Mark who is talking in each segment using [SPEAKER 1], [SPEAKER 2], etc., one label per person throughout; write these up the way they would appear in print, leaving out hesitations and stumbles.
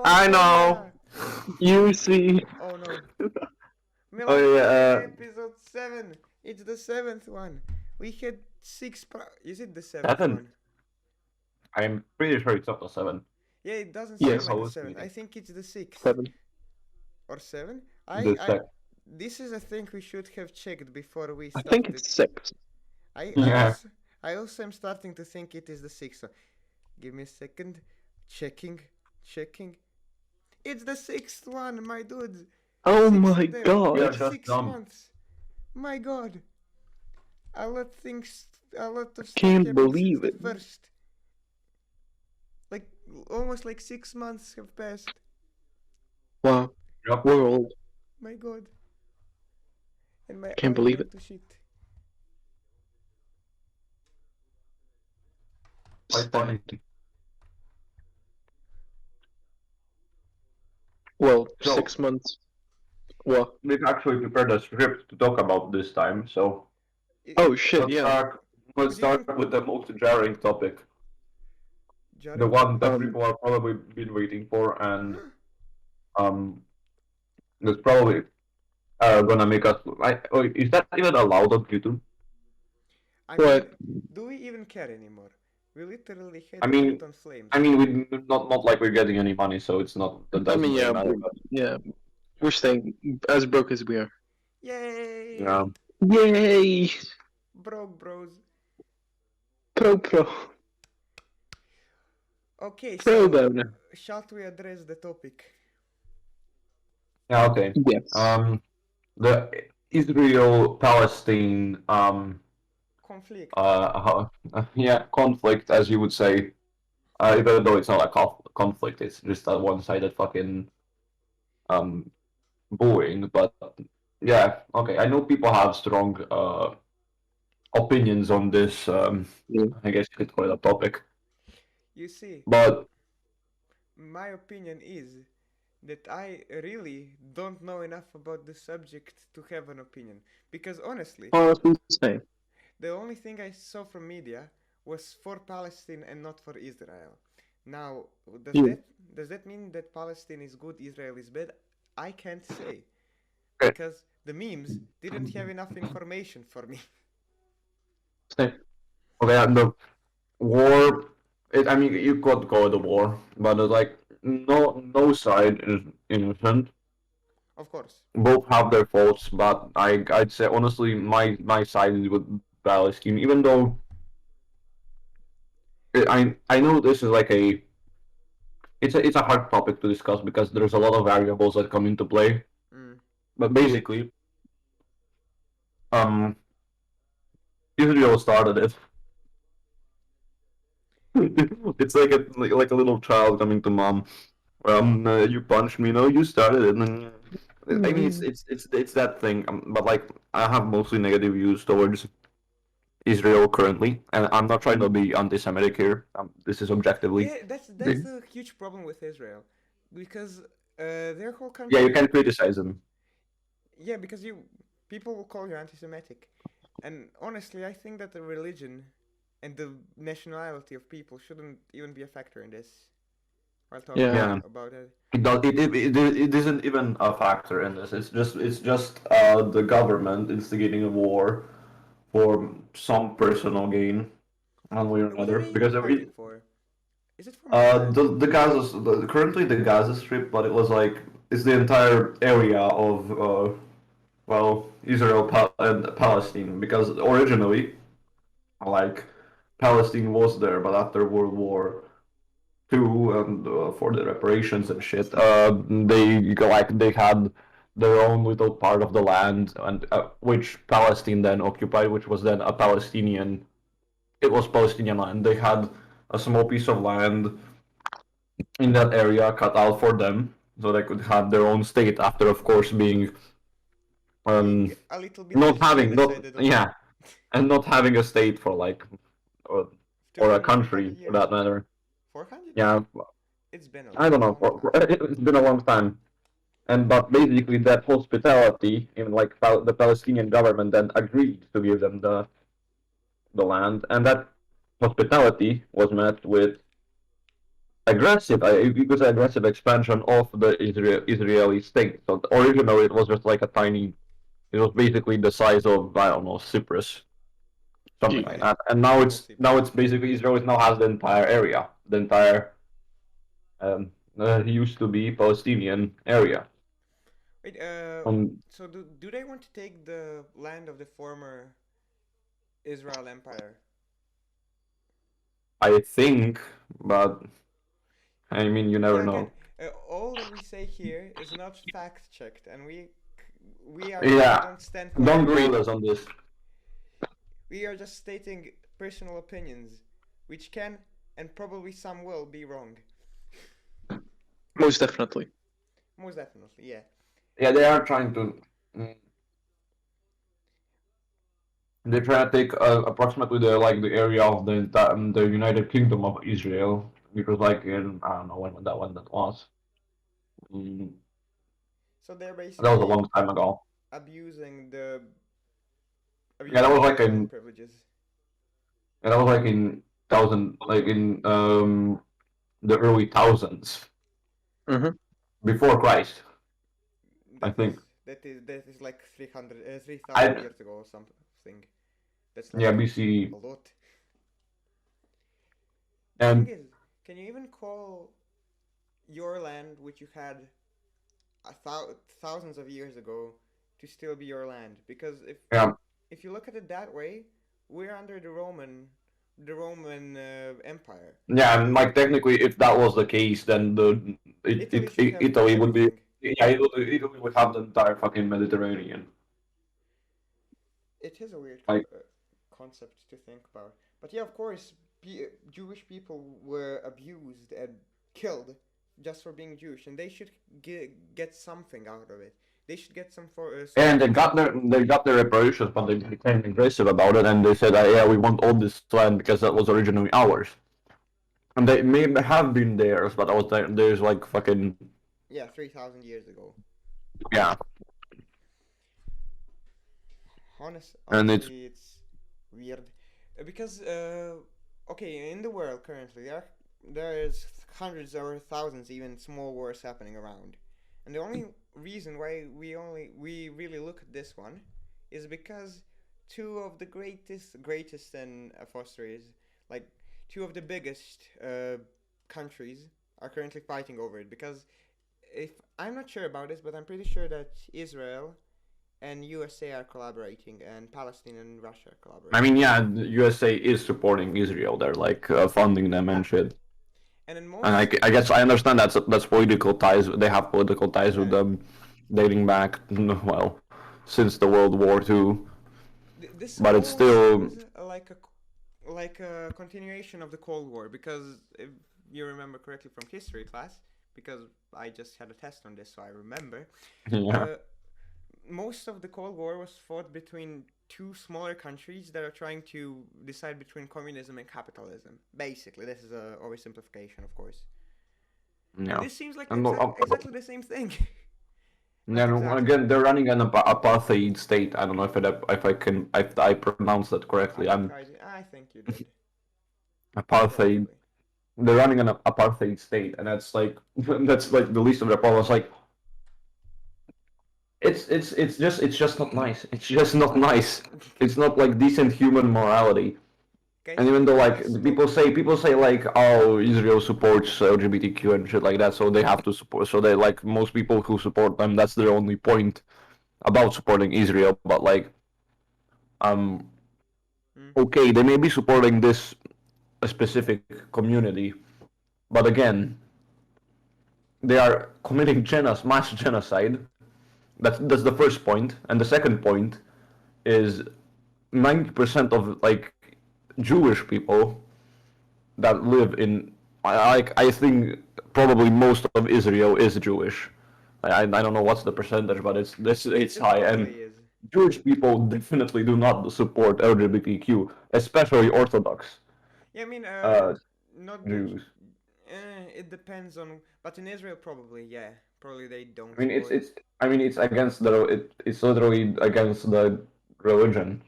[SPEAKER 1] I know.
[SPEAKER 2] Melancholia!
[SPEAKER 1] You see.
[SPEAKER 2] Oh no.
[SPEAKER 1] Oh
[SPEAKER 2] Melancholia
[SPEAKER 1] yeah.
[SPEAKER 2] episode 7! It's the 7th one! We had 6 Is it the 7th
[SPEAKER 1] Seven.
[SPEAKER 2] one?
[SPEAKER 1] I'm pretty sure it's up to 7.
[SPEAKER 2] Yeah, it doesn't seem
[SPEAKER 1] Yes.
[SPEAKER 2] like the
[SPEAKER 1] Host
[SPEAKER 2] 7th. I
[SPEAKER 1] meeting.
[SPEAKER 2] think it's the 6th.
[SPEAKER 3] 7.
[SPEAKER 2] Or 7?
[SPEAKER 1] The sec.
[SPEAKER 2] This is a thing we should have checked before we
[SPEAKER 3] I
[SPEAKER 2] started.
[SPEAKER 3] think it's 6.
[SPEAKER 2] I
[SPEAKER 1] Yeah.
[SPEAKER 2] also, I also am starting to think it is the 6th one. Give me a second. Checking. It's the 6th one, my dude!
[SPEAKER 3] Oh
[SPEAKER 2] Six
[SPEAKER 3] my
[SPEAKER 2] days.
[SPEAKER 3] god.
[SPEAKER 1] Yeah.
[SPEAKER 2] It's
[SPEAKER 1] just
[SPEAKER 2] 6
[SPEAKER 1] dumb.
[SPEAKER 2] months! My god! A lot of stuff
[SPEAKER 3] Can't
[SPEAKER 2] happened
[SPEAKER 3] believe
[SPEAKER 2] since
[SPEAKER 3] it.
[SPEAKER 2] the first. Like, almost like 6 months have passed.
[SPEAKER 3] Wow.
[SPEAKER 1] Yup.
[SPEAKER 3] We're old.
[SPEAKER 2] My god. And my
[SPEAKER 3] Can't
[SPEAKER 2] eye
[SPEAKER 3] believe
[SPEAKER 2] went
[SPEAKER 3] it.
[SPEAKER 2] to shit.
[SPEAKER 1] Quite funny.
[SPEAKER 3] Well,
[SPEAKER 1] So-
[SPEAKER 3] 6 months. Well,
[SPEAKER 1] We've actually prepared a script to talk about this time, so
[SPEAKER 3] oh shit,
[SPEAKER 1] let's
[SPEAKER 3] yeah.
[SPEAKER 1] start. Let's start with the most jarring topic, the one that people are probably been waiting for, and that's probably gonna make us. Is that even allowed on YouTube?
[SPEAKER 2] I
[SPEAKER 3] What?
[SPEAKER 2] mean, do we even care anymore? We literally had
[SPEAKER 1] I mean-
[SPEAKER 2] it on flames.
[SPEAKER 1] I mean, we not like we're getting any money, so it's not. That
[SPEAKER 3] I
[SPEAKER 1] doesn't
[SPEAKER 3] mean,
[SPEAKER 1] really
[SPEAKER 3] yeah,
[SPEAKER 1] matter. But,
[SPEAKER 3] yeah. We're staying as broke as we are.
[SPEAKER 2] Yay!
[SPEAKER 1] yeah.
[SPEAKER 3] Yay!
[SPEAKER 2] Broke bros.
[SPEAKER 3] Pro.
[SPEAKER 2] Okay,
[SPEAKER 3] Pro
[SPEAKER 2] so
[SPEAKER 3] bono.
[SPEAKER 2] shall we address the topic?
[SPEAKER 1] Yeah. Okay.
[SPEAKER 3] Yes.
[SPEAKER 1] The Israel-Palestine
[SPEAKER 2] Conflict.
[SPEAKER 1] conflict, as you would say. Even though it's not a conflict, it's just a one-sided fucking bullying. But yeah, okay. I know people have strong opinions on this.
[SPEAKER 3] Yeah.
[SPEAKER 1] I guess you could call it a topic.
[SPEAKER 2] You see,
[SPEAKER 1] But
[SPEAKER 2] my opinion is that I really don't know enough about the subject to have an opinion. Because honestly,
[SPEAKER 3] Honestly, same.
[SPEAKER 2] the only thing I saw from media was for Palestine and not for Israel. Now, does that mean that Palestine is good, Israel is bad? I can't say. Because the memes didn't have enough information for me.
[SPEAKER 3] Same.
[SPEAKER 1] okay, the war. I mean, you could call it a war, but like no side is innocent.
[SPEAKER 2] Of course.
[SPEAKER 1] Both have their faults, but I'd say honestly, my side is with Palestine, even though I know this is like it's a hard topic to discuss because there's a lot of variables that come into play. But basically, Israel started it. It's like a little child coming to mom. You punched me. No, you started it. I mean, it's that thing. But like, I have mostly negative views towards Israel currently, and I'm not trying to be anti-Semitic here. This is objectively.
[SPEAKER 2] Yeah, that's the huge problem with Israel, because their whole country.
[SPEAKER 1] Yeah, you can criticize them.
[SPEAKER 2] Yeah, because people will call you anti-Semitic, and honestly, I think that the religion and the nationality of people shouldn't even be a factor in this. While talking
[SPEAKER 3] Yeah.
[SPEAKER 2] about it.
[SPEAKER 1] It isn't even a factor in this. It's just the government instigating a war for some personal gain, one way or
[SPEAKER 2] What
[SPEAKER 1] another.
[SPEAKER 2] are they
[SPEAKER 1] Because
[SPEAKER 2] fighting for? Is it for more land?
[SPEAKER 1] the currently the Gaza Strip, but it's the entire area of Israel and Palestine. Because originally, like, Palestine was there, but after World War II and for the reparations and shit, they had their own little part of the land, and which Palestine then occupied, which was then a Palestinian. It was Palestinian land. They had a small piece of land in that area cut out for them, so they could have their own state. After, of course, being
[SPEAKER 2] A little bit
[SPEAKER 1] not having
[SPEAKER 2] decided on
[SPEAKER 1] yeah, and not having a state for like or a
[SPEAKER 2] 200
[SPEAKER 1] country for
[SPEAKER 2] years.
[SPEAKER 1] that matter.
[SPEAKER 2] 400?
[SPEAKER 1] Yeah,
[SPEAKER 2] It's been a
[SPEAKER 1] I don't know.
[SPEAKER 2] long time.
[SPEAKER 1] It's been a long time. But basically, that hospitality, even like the Palestinian government, then agreed to give them the land, and that hospitality was met with aggressive. You could say aggressive expansion of the Israeli state. So originally it was just like a tiny. It was basically the size of, I don't know, Cyprus, something like
[SPEAKER 3] Jeez.
[SPEAKER 1] that. And
[SPEAKER 2] Small
[SPEAKER 1] now
[SPEAKER 2] Cyprus.
[SPEAKER 1] it's basically Israel now has the entire area, the entire used to be Palestinian area.
[SPEAKER 2] Wait, so do they want to take the land of the former Israel Empire?
[SPEAKER 1] I think, but I mean, you never
[SPEAKER 2] Yeah, again,
[SPEAKER 1] know.
[SPEAKER 2] all that we say here is not fact checked, and we
[SPEAKER 1] Yeah,
[SPEAKER 2] don't stand for
[SPEAKER 1] don't
[SPEAKER 2] any
[SPEAKER 1] grill
[SPEAKER 2] fact.
[SPEAKER 1] us on this.
[SPEAKER 2] We are just stating personal opinions, which can and probably some will be wrong.
[SPEAKER 3] Most definitely.
[SPEAKER 2] Most definitely, yeah.
[SPEAKER 1] Yeah, they are trying to. mm, They try to take approximately the area of the United Kingdom of Israel, which was like in I don't know when that was. Mm,
[SPEAKER 2] So they're
[SPEAKER 1] that was a
[SPEAKER 2] basically
[SPEAKER 1] long time ago.
[SPEAKER 2] abusing the
[SPEAKER 1] Yeah, that was
[SPEAKER 2] abusing
[SPEAKER 1] like
[SPEAKER 2] their land
[SPEAKER 1] in
[SPEAKER 2] privileges.
[SPEAKER 1] yeah, that was like in thousand like in the early thousands
[SPEAKER 3] Mm-hmm.
[SPEAKER 1] before Christ, I
[SPEAKER 2] That is
[SPEAKER 1] think.
[SPEAKER 2] that is like 3,000
[SPEAKER 1] I
[SPEAKER 2] years ago or something. That's
[SPEAKER 1] yeah
[SPEAKER 2] like
[SPEAKER 1] BC
[SPEAKER 2] a lot. The thing
[SPEAKER 1] and
[SPEAKER 2] is, can you even call your land, which you had thousands of years ago, to still be your land? Because
[SPEAKER 1] yeah
[SPEAKER 2] if you look at it that way, we're under the Roman Empire.
[SPEAKER 1] yeah and like technically if that was the case then
[SPEAKER 2] Italy should have
[SPEAKER 1] Italy would be
[SPEAKER 2] everything.
[SPEAKER 1] yeah Italy would have the entire fucking Mediterranean
[SPEAKER 2] It is a weird
[SPEAKER 1] like
[SPEAKER 2] concept to think about. But yeah, of course, Jewish people were abused and killed just for being Jewish, and they should get something out of it. They should get some
[SPEAKER 1] and
[SPEAKER 2] sort of.
[SPEAKER 1] they got their reparations but they became aggressive about it and they said yeah we want all this land because that was originally ours and they may have been theirs but I was there's like fucking
[SPEAKER 2] Yeah, 3,000 years ago.
[SPEAKER 1] yeah and it's
[SPEAKER 2] Honestly, it's weird because okay, in the world currently there is hundreds or thousands even small wars happening around, and the only reason why we really look at this one is because two of the greatest and fosters, like two of the biggest countries, are currently fighting over it. Because if I'm not sure about this, but I'm pretty sure that Israel and USA are collaborating, and Palestine and Russia are
[SPEAKER 1] I
[SPEAKER 2] collaborating.
[SPEAKER 1] mean yeah the USA is supporting Israel they're like funding them
[SPEAKER 2] Yeah,
[SPEAKER 1] and shit
[SPEAKER 2] and in
[SPEAKER 1] and
[SPEAKER 2] most,
[SPEAKER 1] I guess I understand that's political ties they have political ties with
[SPEAKER 2] yeah,
[SPEAKER 1] them dating back well since the World War II
[SPEAKER 2] this
[SPEAKER 1] but it's
[SPEAKER 2] almost
[SPEAKER 1] still
[SPEAKER 2] seems like a continuation of the Cold War, because if you remember correctly from history class, because I just had a test on this, so I remember.
[SPEAKER 1] yeah
[SPEAKER 2] Uh, Most of the Cold War was fought between two smaller countries that are trying to decide between communism and capitalism. Basically, this is a oversimplification, of course. And
[SPEAKER 1] yeah
[SPEAKER 2] this seems like
[SPEAKER 1] and
[SPEAKER 2] exactly the same thing. Not
[SPEAKER 1] yeah, no,
[SPEAKER 2] exactly,
[SPEAKER 1] again,
[SPEAKER 2] but
[SPEAKER 1] they're running an apartheid state. I don't know if I pronounce that correctly. I'm
[SPEAKER 2] I think you did.
[SPEAKER 1] apartheid.
[SPEAKER 2] Probably.
[SPEAKER 1] They're running an apartheid state, and that's like that's like the least of their problems. Like it's just not nice. It's just not nice. It's not like decent human morality.
[SPEAKER 2] Okay,
[SPEAKER 1] And
[SPEAKER 2] so
[SPEAKER 1] even though like
[SPEAKER 2] let's talk.
[SPEAKER 1] people say like oh Israel supports LGBTQ and shit like that, so they have to support. So they like most people who support them. That's their only point about supporting Israel. But like um
[SPEAKER 2] Mm,
[SPEAKER 1] okay, they may be supporting this a specific community, but again, they are committing mass genocide. That's the first point, and the second point is 90% of like Jewish people that live in I think probably most of Israel is Jewish. I don't know what's the percentage, but it's
[SPEAKER 2] it
[SPEAKER 1] high, and
[SPEAKER 2] probably is.
[SPEAKER 1] Jewish people definitely do not support LGBTQ, especially Orthodox
[SPEAKER 2] Yeah, I mean,
[SPEAKER 1] uh,
[SPEAKER 2] not the.
[SPEAKER 1] Jews.
[SPEAKER 2] It depends on, but in Israel, probably, yeah, probably they don't
[SPEAKER 1] I mean,
[SPEAKER 2] support.
[SPEAKER 1] it's against it's literally against the religion.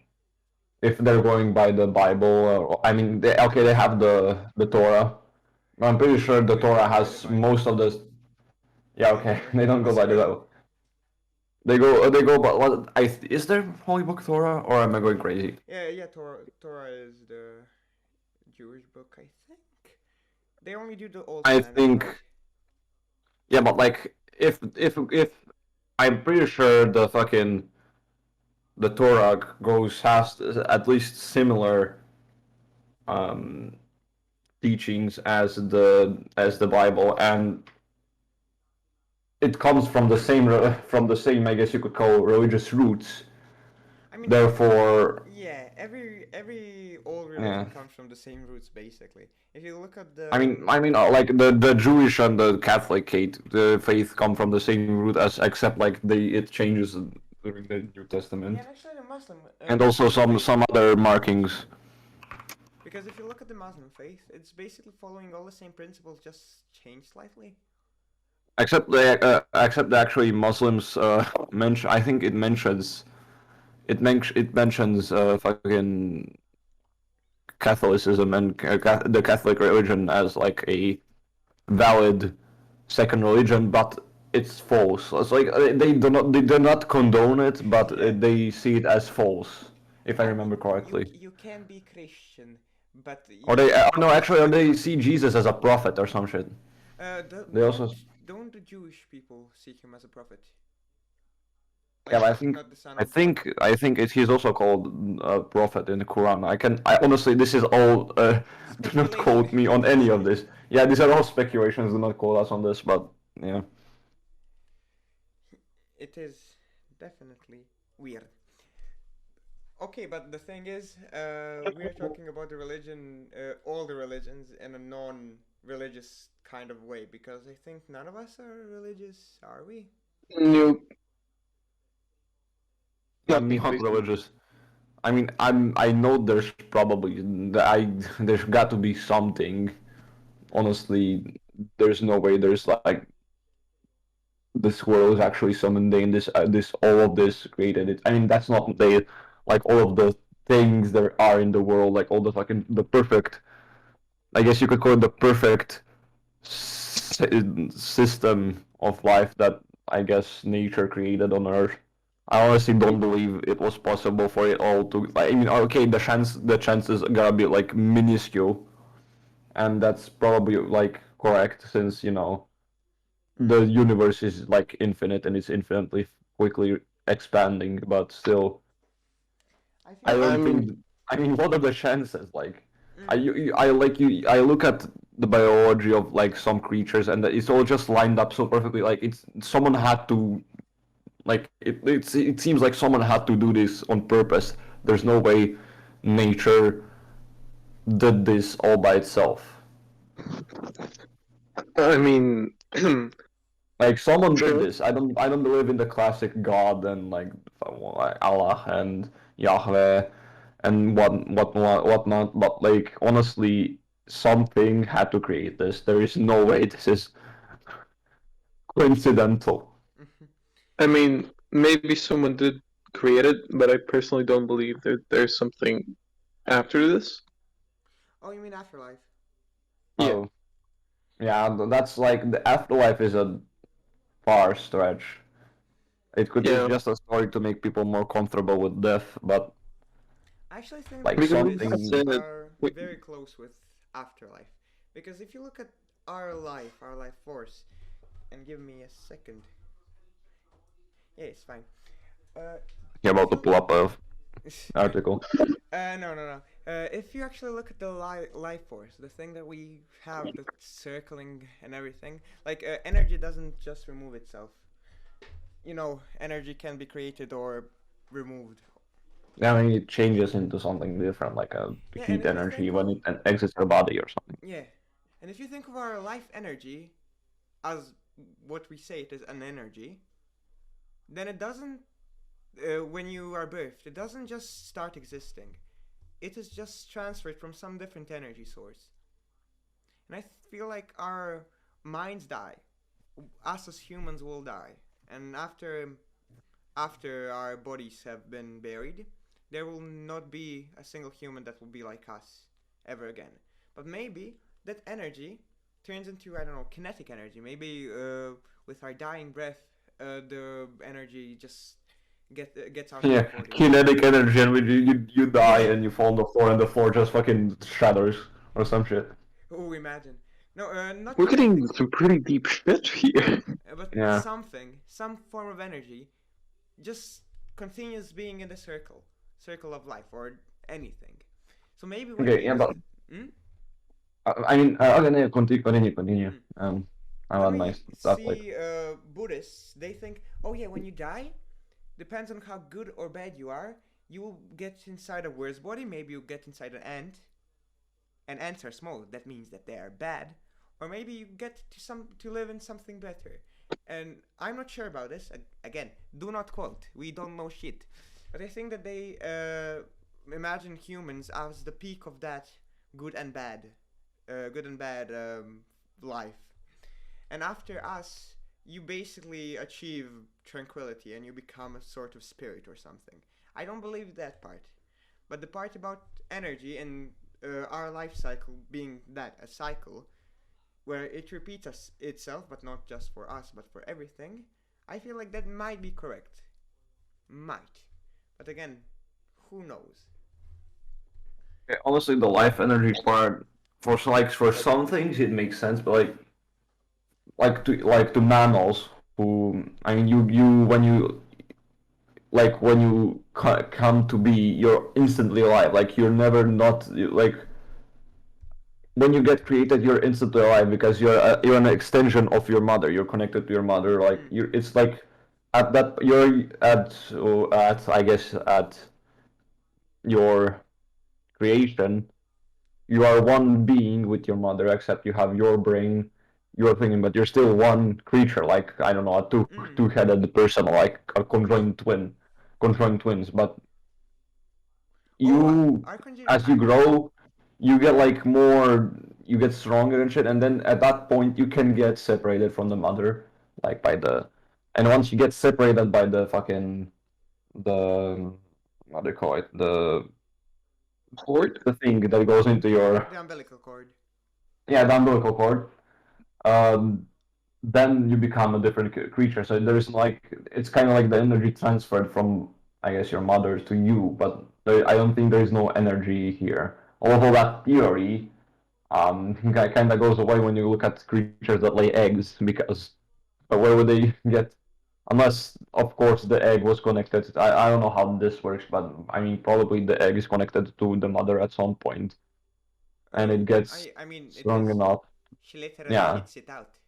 [SPEAKER 1] If they're going by the Bible, I mean, okay, they have the Torah, I'm pretty sure the
[SPEAKER 2] We
[SPEAKER 1] Torah
[SPEAKER 2] go by the
[SPEAKER 1] has
[SPEAKER 2] Bible.
[SPEAKER 1] most of the. Yeah, okay. They don't go by the
[SPEAKER 2] Disagree.
[SPEAKER 1] Bible. They go. But what? Is there Holy Book Torah, or am I going crazy?
[SPEAKER 2] Yeah. Torah is the Jewish book, I think. They only do the Old
[SPEAKER 1] I
[SPEAKER 2] Canon, right?
[SPEAKER 1] think. Yeah, but like, if I'm pretty sure the Torah goes has at least similar um teachings as the Bible, and it comes from the same I guess you could call religious roots.
[SPEAKER 2] I mean,
[SPEAKER 1] Therefore,
[SPEAKER 2] yeah, every old
[SPEAKER 1] yeah.
[SPEAKER 2] religion comes from the same roots, basically. If you look at
[SPEAKER 1] Like the Jewish and the Catholic faith come from the same root as except like it changes during the New
[SPEAKER 2] yeah,
[SPEAKER 1] Testament,
[SPEAKER 2] and actually the
[SPEAKER 1] and also
[SPEAKER 2] Muslim faith,
[SPEAKER 1] some other markings.
[SPEAKER 2] because if you look at the Muslim faith, it's basically following all the same principles, just changed slightly.
[SPEAKER 1] Except actually Muslims mention. I think it mentions fucking Catholicism and the Catholic religion as like a valid second religion, but it's false. It's like they do not condone it, but
[SPEAKER 2] Yeah.
[SPEAKER 1] they see it as false, if I
[SPEAKER 2] Oh,
[SPEAKER 1] remember correctly.
[SPEAKER 2] you can be Christian, but
[SPEAKER 1] Or
[SPEAKER 2] you
[SPEAKER 1] they
[SPEAKER 2] cannot
[SPEAKER 1] no,
[SPEAKER 2] be.
[SPEAKER 1] actually, or they see Jesus as a prophet or some shit. They also
[SPEAKER 2] Don't the Jewish people see him as a prophet?
[SPEAKER 1] yeah,
[SPEAKER 2] Like
[SPEAKER 1] but
[SPEAKER 2] not the son of God.
[SPEAKER 1] he's also called a prophet in the Quran. I honestly this is all do not
[SPEAKER 2] Speculation.
[SPEAKER 1] quote me on any of this. Yeah, these are all speculations. Do not quote us on this, but yeah.
[SPEAKER 2] It is definitely weird. Okay, but the thing is, we are talking about the religion, all the religions, in a non-religious kind of way, because I think none of us are religious, are we?
[SPEAKER 3] No, not
[SPEAKER 1] I'm not
[SPEAKER 3] basically.
[SPEAKER 1] religious. I know there's probably there's got to be something. Honestly, there's no way there's like this world is actually so mundane. This all of this created it. I mean, that's not the like all of the things there are in the world, like all the fucking the perfect. I guess you could call it the perfect system of life that I guess nature created on Earth. I honestly don't believe it was possible for it all to. I mean, okay, the chances gotta be like minuscule, and that's probably like correct since the
[SPEAKER 2] Mm-hmm.
[SPEAKER 1] universe is like infinite and it's infinitely quickly expanding. But still,
[SPEAKER 2] I
[SPEAKER 1] I
[SPEAKER 2] feel
[SPEAKER 3] I
[SPEAKER 2] like.
[SPEAKER 1] don't
[SPEAKER 3] mean,
[SPEAKER 1] think. I mean, what are the chances? Like,
[SPEAKER 2] Mm,
[SPEAKER 1] I look at the biology of like some creatures, and it's all just lined up so perfectly. Like, it's someone had to like it seems like someone had to do this on purpose. There's no way nature did this all by itself.
[SPEAKER 3] I mean,
[SPEAKER 1] Like someone did
[SPEAKER 3] sure.
[SPEAKER 1] this. I don't believe in the classic God and like Allah and Yahweh and whatnot. But like honestly, something had to create this. There is no way this is coincidental.
[SPEAKER 2] mhm.
[SPEAKER 3] I mean, maybe someone did create it, but I personally don't believe that there's something after this.
[SPEAKER 2] Oh, you mean afterlife?
[SPEAKER 3] Yeah,
[SPEAKER 1] Oh yeah, that's like the afterlife is a far stretch. It's
[SPEAKER 3] yeah.
[SPEAKER 1] just a story to make people more comfortable with death, but
[SPEAKER 2] I actually think the
[SPEAKER 1] like
[SPEAKER 3] Because
[SPEAKER 2] Buddhists
[SPEAKER 3] that's
[SPEAKER 1] something.
[SPEAKER 3] it.
[SPEAKER 2] are
[SPEAKER 3] Wait,
[SPEAKER 2] very close with afterlife. Because if you look at our life force, and give me a second. Yeah, it's fine. Uh,
[SPEAKER 1] You're
[SPEAKER 2] if
[SPEAKER 1] about to
[SPEAKER 2] you
[SPEAKER 1] pull up a article.
[SPEAKER 2] no. If you actually look at the life force, the thing that we have that's circling and everything, like energy doesn't just remove itself. You know, energy can be created or removed.
[SPEAKER 1] Yeah, I mean, it changes into something different, like a
[SPEAKER 2] Yeah, and
[SPEAKER 1] heat
[SPEAKER 2] if you
[SPEAKER 1] energy
[SPEAKER 2] think
[SPEAKER 1] when
[SPEAKER 2] of
[SPEAKER 1] it exits your body or something.
[SPEAKER 2] yeah, and if you think of our life energy as what we say it is an energy, then it doesn't. When you are birthed, it doesn't just start existing. It is just transferred from some different energy source. And I feel like our minds die. Us as humans will die. And after our bodies have been buried, there will not be a single human that will be like us ever again. But maybe that energy turns into, I don't know, kinetic energy. Maybe with our dying breath, the energy just gets out of
[SPEAKER 1] Yeah,
[SPEAKER 2] our bodies.
[SPEAKER 1] kinetic energy, and you die and you fall on the floor, and the floor just fucking shatters or some shit.
[SPEAKER 2] Oh, imagine. No, not
[SPEAKER 3] We're
[SPEAKER 2] kinetic,
[SPEAKER 3] getting some pretty deep shit here.
[SPEAKER 2] but
[SPEAKER 1] Yeah.
[SPEAKER 2] some form of energy just continues being in the circle of life or anything. So maybe when we
[SPEAKER 1] Okay. Yeah,
[SPEAKER 2] use
[SPEAKER 1] but
[SPEAKER 2] it, hmm?
[SPEAKER 1] I mean, okay, no, continue.
[SPEAKER 2] Hmm.
[SPEAKER 1] I'll
[SPEAKER 2] When
[SPEAKER 1] add my
[SPEAKER 2] we
[SPEAKER 1] stuff later.
[SPEAKER 2] see Buddhists, they think, oh yeah, when you die, depends on how good or bad you are. You will get inside a worse body. Maybe you get inside an ant, and ants are small. That means that they are bad. Or maybe you get to live in something better. And I'm not sure about this. Again, do not quote. We don't know shit. But I think that they imagine humans as the peak of that good and bad, life. And after us, you basically achieve tranquility and you become a sort of spirit or something. I don't believe that part. But the part about energy and our life cycle being that a cycle where it repeats itself, but not just for us, but for everything, I feel like that might be correct. Might. But again, who knows?
[SPEAKER 1] Okay, honestly, the life energy part for some things it makes sense, but like to mammals who I mean you when you come to be you're instantly alive. Like you're never not like when you get created, you're instantly alive because you're an extension of your mother. You're connected to your mother. Like
[SPEAKER 2] Mm.
[SPEAKER 1] you, it's like at that you're at I guess at your creation, you are one being with your mother, except you have your brain, your thinking, but you're still one creature. Like I don't know, a
[SPEAKER 2] Mm.
[SPEAKER 1] two-headed person, like a conjoined twin, conjoined twins. But
[SPEAKER 2] Oh,
[SPEAKER 1] you as you grow you get like more you get stronger and shit, and then at that point you can get separated from the mother, like by the and once you get separated by the fucking the what do you call it,
[SPEAKER 3] Horde?
[SPEAKER 1] the thing that goes into your
[SPEAKER 2] the umbilical cord.
[SPEAKER 1] yeah, the umbilical cord, um then you become a different creature. So there's like it's kind of like the energy transferred from I guess your mother to you, but I don't think there is no energy here. Although that theory kind of goes away when you look at creatures that lay eggs, because where would they get? Unless, of course, the egg was connected. I don't know how this works, but I mean, probably the egg is connected to the mother at some point, and it gets
[SPEAKER 2] I mean, it
[SPEAKER 1] strong
[SPEAKER 2] is.
[SPEAKER 1] enough.
[SPEAKER 2] She literally
[SPEAKER 1] Yeah,
[SPEAKER 2] shits it out.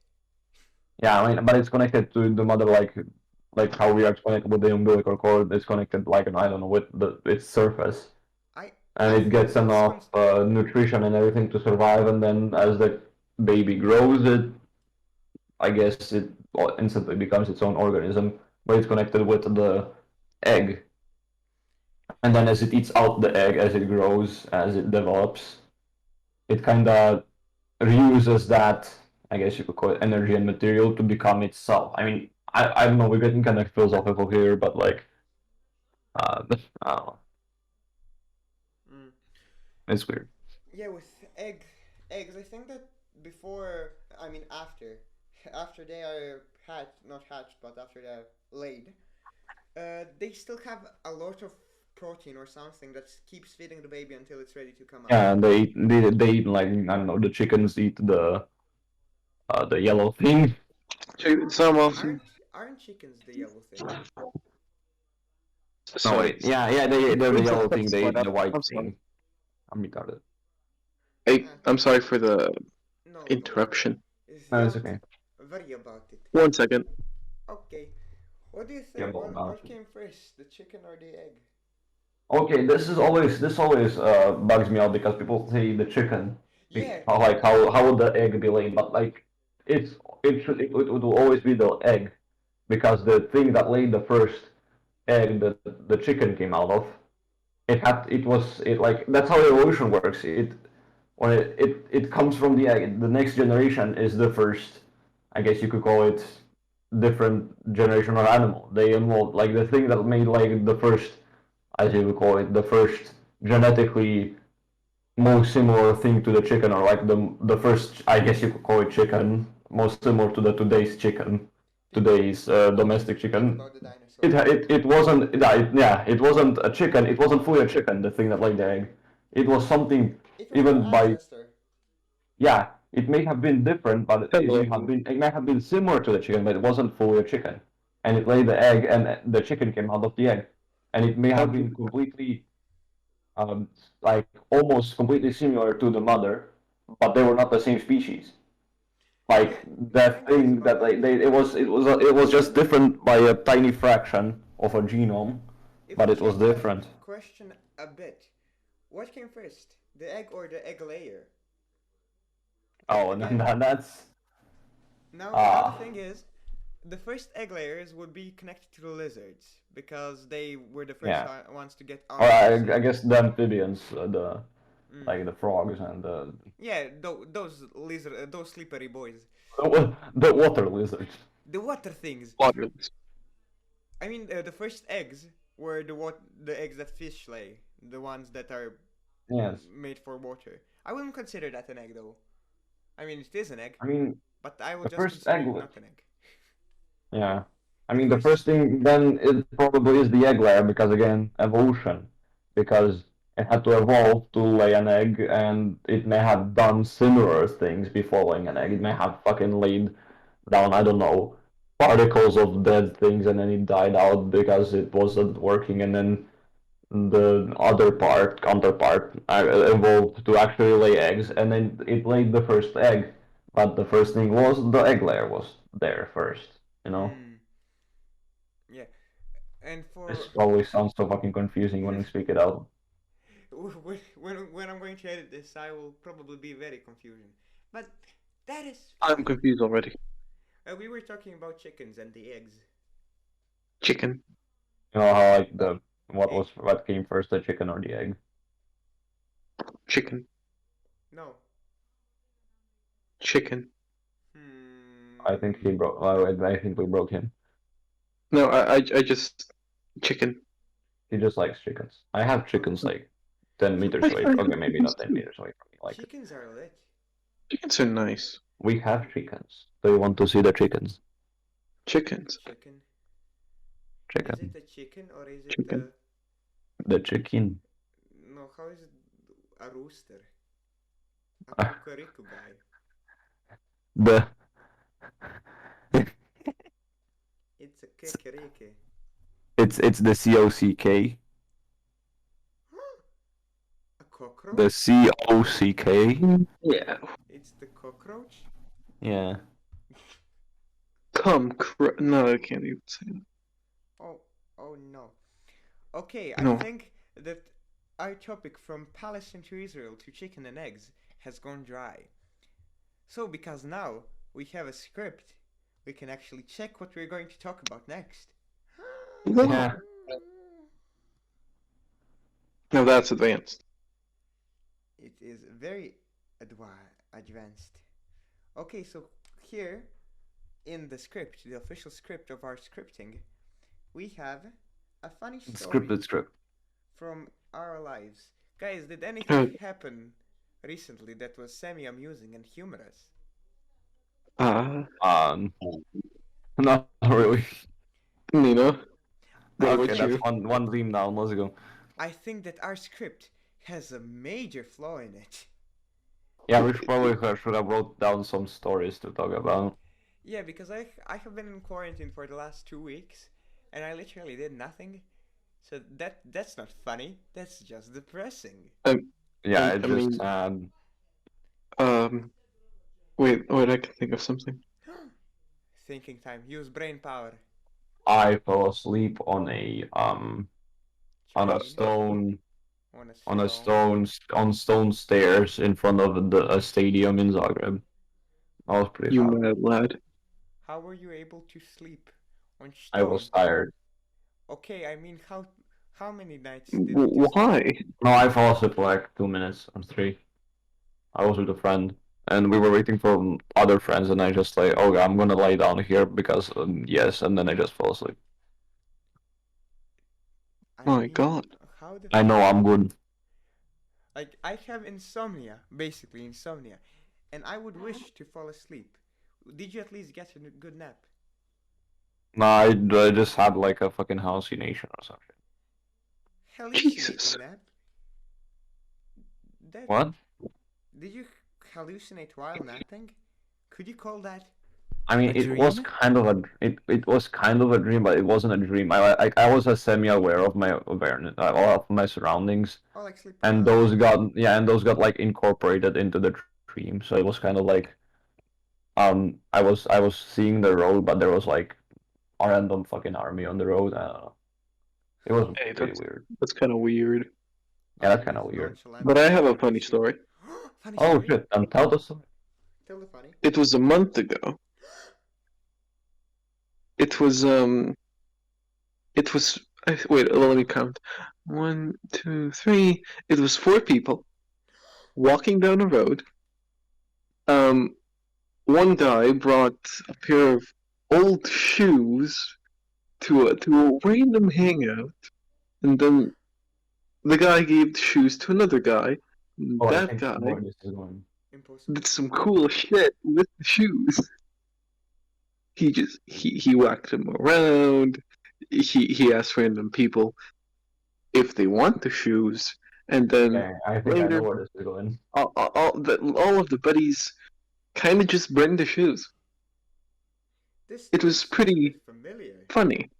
[SPEAKER 1] yeah. I mean, but it's connected to the mother, like how we are connected with the umbilical cord. It's connected, like I don't know, with its surface,
[SPEAKER 2] I
[SPEAKER 1] and
[SPEAKER 2] I
[SPEAKER 1] it
[SPEAKER 2] think
[SPEAKER 1] gets
[SPEAKER 2] that's
[SPEAKER 1] enough nutrition and everything to survive. And then as the baby grows, I guess it instantly becomes its own organism, but it's connected with the egg. And then as it eats out the egg, as it grows, as it develops, it kind of reuses that, I guess you could call it energy and material to become itself. I mean, I don't know, we're getting kind of philosophical here, but like, I don't know,
[SPEAKER 2] mm,
[SPEAKER 1] it's weird.
[SPEAKER 2] yeah, with eggs. I think that before, I mean after, after they are hatched, not hatched, but after they're laid, they still have a lot of protein or something that keeps feeding the baby until it's ready to come out.
[SPEAKER 1] Yeah, they eat like, I don't know, the chickens eat the yellow thing.
[SPEAKER 3] Some of
[SPEAKER 2] Aren't chickens the yellow thing?
[SPEAKER 1] No,
[SPEAKER 3] sorry.
[SPEAKER 1] wait, yeah, they're the yellow thing, they eat the white
[SPEAKER 3] I'm sorry.
[SPEAKER 1] thing. I'm retarded.
[SPEAKER 2] Ah,
[SPEAKER 3] I'm sorry for the
[SPEAKER 2] no, don't worry.
[SPEAKER 3] interruption.
[SPEAKER 1] No, it's
[SPEAKER 2] Don't
[SPEAKER 1] okay.
[SPEAKER 2] worry about it.
[SPEAKER 3] 1 second.
[SPEAKER 2] Okay. What do you
[SPEAKER 1] Yeah,
[SPEAKER 2] think?
[SPEAKER 1] well, about
[SPEAKER 2] What
[SPEAKER 1] it.
[SPEAKER 2] came first, the chicken or the egg?
[SPEAKER 1] Okay, this always bugs me out because people say the chicken,
[SPEAKER 2] Yeah.
[SPEAKER 1] how would the egg be laid? But like it's it will always be the egg because the thing that laid the first egg that the chicken came out of, it was it like that's how evolution works. It comes from the egg. The next generation is the first, I guess you could call it, different generation of animal. They evolved like the thing that made like the first, as you would call it, the first genetically most similar thing to the chicken, or like the first, I guess you could call it chicken, most similar to the today's chicken,
[SPEAKER 2] People
[SPEAKER 1] today's domestic
[SPEAKER 2] forget
[SPEAKER 1] chicken.
[SPEAKER 2] about the
[SPEAKER 1] It
[SPEAKER 2] dinosaurs.
[SPEAKER 1] ha- it wasn't yeah, it wasn't a chicken. It wasn't fully a chicken. The thing that laid the egg, it was something
[SPEAKER 2] It was our
[SPEAKER 1] even by
[SPEAKER 2] ancestor.
[SPEAKER 1] yeah. It may have been different, but
[SPEAKER 3] Hello.
[SPEAKER 1] it may have been similar to the chicken, but it wasn't fully a chicken. And it laid the egg, and the chicken came out of the egg, and it may
[SPEAKER 3] How
[SPEAKER 1] have
[SPEAKER 3] did
[SPEAKER 1] been completely um, like almost completely similar to the mother, but they were not the same species.
[SPEAKER 2] Yeah,
[SPEAKER 1] Like
[SPEAKER 2] the
[SPEAKER 1] that
[SPEAKER 2] thing is
[SPEAKER 1] thing
[SPEAKER 2] about
[SPEAKER 1] that
[SPEAKER 2] that.
[SPEAKER 1] it was just different by a tiny fraction of a genome,
[SPEAKER 2] If
[SPEAKER 1] but
[SPEAKER 2] we
[SPEAKER 1] it was
[SPEAKER 2] change that
[SPEAKER 1] different.
[SPEAKER 2] question a bit, what came first, the egg or the egg layer? And
[SPEAKER 1] Oh, and then
[SPEAKER 2] again,
[SPEAKER 1] that's
[SPEAKER 2] now the
[SPEAKER 1] ah
[SPEAKER 2] thing is, the first egg layers would be connected to the lizards because they were the first
[SPEAKER 1] yeah.
[SPEAKER 2] ones to get
[SPEAKER 1] Or
[SPEAKER 2] arms,
[SPEAKER 1] I
[SPEAKER 2] and
[SPEAKER 1] guess the amphibians, the
[SPEAKER 2] mm,
[SPEAKER 1] like the frogs and
[SPEAKER 2] yeah, those lizard, those slippery boys,
[SPEAKER 1] the water lizards.
[SPEAKER 2] the water things.
[SPEAKER 3] waterless?
[SPEAKER 2] I mean, the first eggs were the eggs that fish lay, the ones that are
[SPEAKER 1] Yes,
[SPEAKER 2] made for water. I wouldn't consider that an egg though. I mean, it is an egg,
[SPEAKER 1] I mean
[SPEAKER 2] but I would
[SPEAKER 1] the
[SPEAKER 2] just
[SPEAKER 1] first
[SPEAKER 2] consider
[SPEAKER 1] egg.
[SPEAKER 2] it not an egg.
[SPEAKER 1] Yeah. I
[SPEAKER 2] The
[SPEAKER 1] mean, the
[SPEAKER 2] first,
[SPEAKER 1] first thing then it probably is the egg layer because again, evolution. Because it had to evolve to lay an egg, and it may have done similar things before laying an egg. It may have fucking laid down, I don't know, particles of dead things, and then it died out because it wasn't working, and then the other part, counterpart, evolved to actually lay eggs, and then it laid the first egg. But the first thing was the egg layer was there first, you know?
[SPEAKER 2] mm, yeah, and for
[SPEAKER 1] This always sounds so fucking confusing when we speak it out.
[SPEAKER 2] when I'm going to edit this, I will probably be very confusing. But that is
[SPEAKER 3] I'm
[SPEAKER 2] fine.
[SPEAKER 3] confused already.
[SPEAKER 2] We were talking about chickens and the eggs.
[SPEAKER 3] Chicken.
[SPEAKER 1] You know how like the
[SPEAKER 2] Egg?
[SPEAKER 1] what came first, the chicken or the egg?
[SPEAKER 3] Chicken.
[SPEAKER 2] No.
[SPEAKER 3] Chicken.
[SPEAKER 1] I think
[SPEAKER 2] Hmm.
[SPEAKER 1] he broke. I think we broke him.
[SPEAKER 3] No, I just chicken.
[SPEAKER 1] He just likes chickens. I have chickens like 10 meters away.
[SPEAKER 3] I
[SPEAKER 1] Okay,
[SPEAKER 3] have
[SPEAKER 1] maybe
[SPEAKER 3] chickens
[SPEAKER 1] not ten
[SPEAKER 3] too.
[SPEAKER 1] meters away from me. Like
[SPEAKER 2] Chickens are lit.
[SPEAKER 3] Chickens are nice.
[SPEAKER 1] we have chickens. Do you want to see the chickens?
[SPEAKER 3] Chickens.
[SPEAKER 2] Chicken. Is it
[SPEAKER 1] Chicken.
[SPEAKER 2] a chicken or is it
[SPEAKER 3] Chicken.
[SPEAKER 2] a
[SPEAKER 1] The chicken.
[SPEAKER 2] no? How is it a rooster? A
[SPEAKER 1] Uh,
[SPEAKER 2] cuckoo guy.
[SPEAKER 1] the
[SPEAKER 2] It's a kikeriki.
[SPEAKER 1] it's the COCK.
[SPEAKER 2] A
[SPEAKER 1] The
[SPEAKER 2] cockroach?
[SPEAKER 1] COCK.
[SPEAKER 3] Yeah.
[SPEAKER 2] It's the cockroach?
[SPEAKER 1] Yeah.
[SPEAKER 3] No, I can't even say that.
[SPEAKER 2] Oh, oh no. Okay, I
[SPEAKER 3] No.
[SPEAKER 2] think that our topic from Palestine to Israel to chicken and eggs has gone dry. So, because now we have a script, we can actually check what we're going to talk about next.
[SPEAKER 3] No.
[SPEAKER 1] Yeah.
[SPEAKER 3] No, that's advanced.
[SPEAKER 2] It is very advanced. Okay, so here in the script, the official script of our scripting, we have a funny story
[SPEAKER 1] Scripted script.
[SPEAKER 2] from our lives. Guys, did
[SPEAKER 3] Uh,
[SPEAKER 2] anything happen recently that was semi amusing and humorous?
[SPEAKER 3] uh,
[SPEAKER 1] Not really.
[SPEAKER 3] Nina, what
[SPEAKER 2] I
[SPEAKER 1] Okay,
[SPEAKER 3] about
[SPEAKER 1] that's
[SPEAKER 3] you?
[SPEAKER 2] think
[SPEAKER 1] one dream down. Let's go.
[SPEAKER 2] I think that our script has a major flaw in it.
[SPEAKER 1] Yeah, we should have wrote down some stories to talk about.
[SPEAKER 2] Yeah, because I have been in quarantine for the last 2 weeks, and I literally did nothing. So that's not funny. That's just depressing.
[SPEAKER 3] Um,
[SPEAKER 1] Yeah,
[SPEAKER 3] I
[SPEAKER 1] it's just
[SPEAKER 3] mean, um, wait, I can think of something.
[SPEAKER 2] Thinking time. Use brain power.
[SPEAKER 1] I fell asleep on a
[SPEAKER 2] Train
[SPEAKER 1] stone
[SPEAKER 2] on a
[SPEAKER 1] on a
[SPEAKER 2] stone.
[SPEAKER 1] stone stairs in front of a stadium in Zagreb. That was pretty
[SPEAKER 3] You
[SPEAKER 1] fun.
[SPEAKER 3] mad lad.
[SPEAKER 2] How were you able to sleep on
[SPEAKER 1] I
[SPEAKER 2] stone?
[SPEAKER 1] was tired.
[SPEAKER 2] Okay, I mean how many nights didn't you sleep?
[SPEAKER 3] Why?
[SPEAKER 1] No, I fell asleep for like 2 minutes or three. I was with a friend, and we were waiting for other friends, and I just like, okay, I'm gonna lay down here because yes, and then I just fell asleep.
[SPEAKER 2] I
[SPEAKER 3] My
[SPEAKER 2] mean,
[SPEAKER 3] God.
[SPEAKER 2] how the
[SPEAKER 1] I know I'm good.
[SPEAKER 2] Like I have insomnia, basically insomnia, and I would wish to fall asleep. Did you at least get a good nap?
[SPEAKER 1] No, I just had like a fucking hallucination or something.
[SPEAKER 2] Hallucinating
[SPEAKER 3] Jesus.
[SPEAKER 2] nap? That
[SPEAKER 1] What?
[SPEAKER 2] did you hallucinate while napping? Could you call that
[SPEAKER 1] I
[SPEAKER 2] a
[SPEAKER 1] mean,
[SPEAKER 2] dream?
[SPEAKER 1] it was kind of a dream, but it wasn't a dream. I was semi-aware of my awareness, of my surroundings,
[SPEAKER 2] Or like sleep
[SPEAKER 1] and
[SPEAKER 2] paralysis?
[SPEAKER 1] those got like incorporated into the dream. So it was kind of like I was seeing the road, but there was like a random fucking army on the road. I don't know. It was
[SPEAKER 3] Hey,
[SPEAKER 1] pretty weird.
[SPEAKER 3] that's kind of weird.
[SPEAKER 1] Yeah,
[SPEAKER 2] I
[SPEAKER 1] that's kind of
[SPEAKER 2] live
[SPEAKER 1] weird.
[SPEAKER 3] But I
[SPEAKER 2] nonchalantly
[SPEAKER 3] have a
[SPEAKER 2] down the
[SPEAKER 3] funny
[SPEAKER 2] street.
[SPEAKER 3] story.
[SPEAKER 2] Funny
[SPEAKER 1] Oh
[SPEAKER 2] story?
[SPEAKER 1] shit! And tell the story.
[SPEAKER 2] Tell the funny.
[SPEAKER 3] It was a month ago. It was It was wait. Let me count. One, two, three. It was four people walking down a road. Um, one guy brought a pair of old shoes to a random hangout, and then the guy gave the shoes to another guy.
[SPEAKER 1] Oh, I
[SPEAKER 3] That
[SPEAKER 1] think I know
[SPEAKER 3] guy
[SPEAKER 1] where this is going.
[SPEAKER 2] Impossible.
[SPEAKER 3] did some cool shit with the shoes. He whacked them around. He asked random people if they want the shoes, and then
[SPEAKER 1] Okay, I think I know
[SPEAKER 3] later
[SPEAKER 1] where this is going.
[SPEAKER 3] all of the buddies kind of just bring the shoes.
[SPEAKER 2] This
[SPEAKER 3] It
[SPEAKER 2] story
[SPEAKER 3] was
[SPEAKER 2] sounds a bit
[SPEAKER 3] pretty
[SPEAKER 2] familiar.
[SPEAKER 3] funny.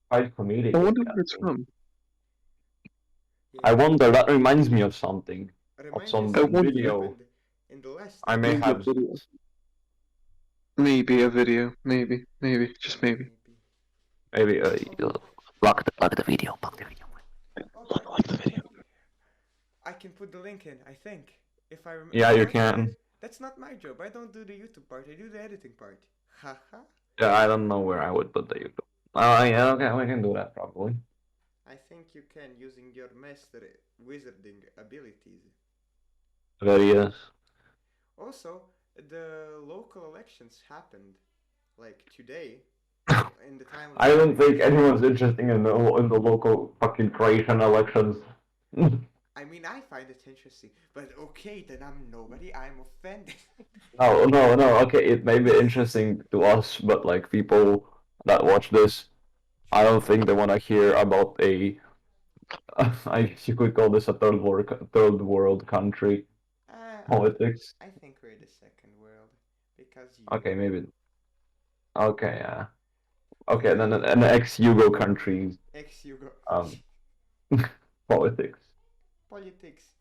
[SPEAKER 1] Quite
[SPEAKER 3] I
[SPEAKER 1] comedic, if
[SPEAKER 3] wonder
[SPEAKER 1] you
[SPEAKER 3] where
[SPEAKER 1] ask
[SPEAKER 3] it's
[SPEAKER 1] me.
[SPEAKER 3] from.
[SPEAKER 2] Yeah.
[SPEAKER 1] I wonder. That reminds me of something, of
[SPEAKER 2] Remind me of
[SPEAKER 1] some
[SPEAKER 3] I
[SPEAKER 2] something that
[SPEAKER 3] wonder.
[SPEAKER 1] video
[SPEAKER 2] happened in the last
[SPEAKER 1] I may
[SPEAKER 3] Maybe a
[SPEAKER 1] have.
[SPEAKER 2] episode.
[SPEAKER 3] video. Maybe a video. Maybe. Just maybe.
[SPEAKER 2] Maybe.
[SPEAKER 1] Maybe
[SPEAKER 2] Okay.
[SPEAKER 1] block the video. Block the video.
[SPEAKER 2] Okay.
[SPEAKER 3] Like the video.
[SPEAKER 2] I can put the link in, I think. If I remember.
[SPEAKER 1] Yeah,
[SPEAKER 2] No,
[SPEAKER 1] you
[SPEAKER 2] actually,
[SPEAKER 1] can.
[SPEAKER 2] that's not my job. I don't do the YouTube part, I do the editing part. Haha.
[SPEAKER 1] Yeah, I don't know where I would put the YouTube. Yeah, okay, we can do that probably.
[SPEAKER 2] I think you can using your master wizarding abilities.
[SPEAKER 1] There he is.
[SPEAKER 2] Also, the local elections happened like today in the time of
[SPEAKER 1] I
[SPEAKER 2] this
[SPEAKER 1] don't think
[SPEAKER 2] recording.
[SPEAKER 1] anyone's interested in the local fucking Croatian elections.
[SPEAKER 2] I mean, I find it interesting, but okay, then I'm nobody. I'm offended.
[SPEAKER 1] No. Okay, it may be interesting to us, but like people that watch this, I don't think they want to hear about a. I guess you could call this a third world country
[SPEAKER 2] I
[SPEAKER 1] politics.
[SPEAKER 2] I think we're the second world because
[SPEAKER 1] Okay,
[SPEAKER 2] Yugo.
[SPEAKER 1] maybe. Okay, yeah. Okay, then an ex-Yugo country
[SPEAKER 2] Ex Yugo.
[SPEAKER 1] um politics.
[SPEAKER 2] Politics.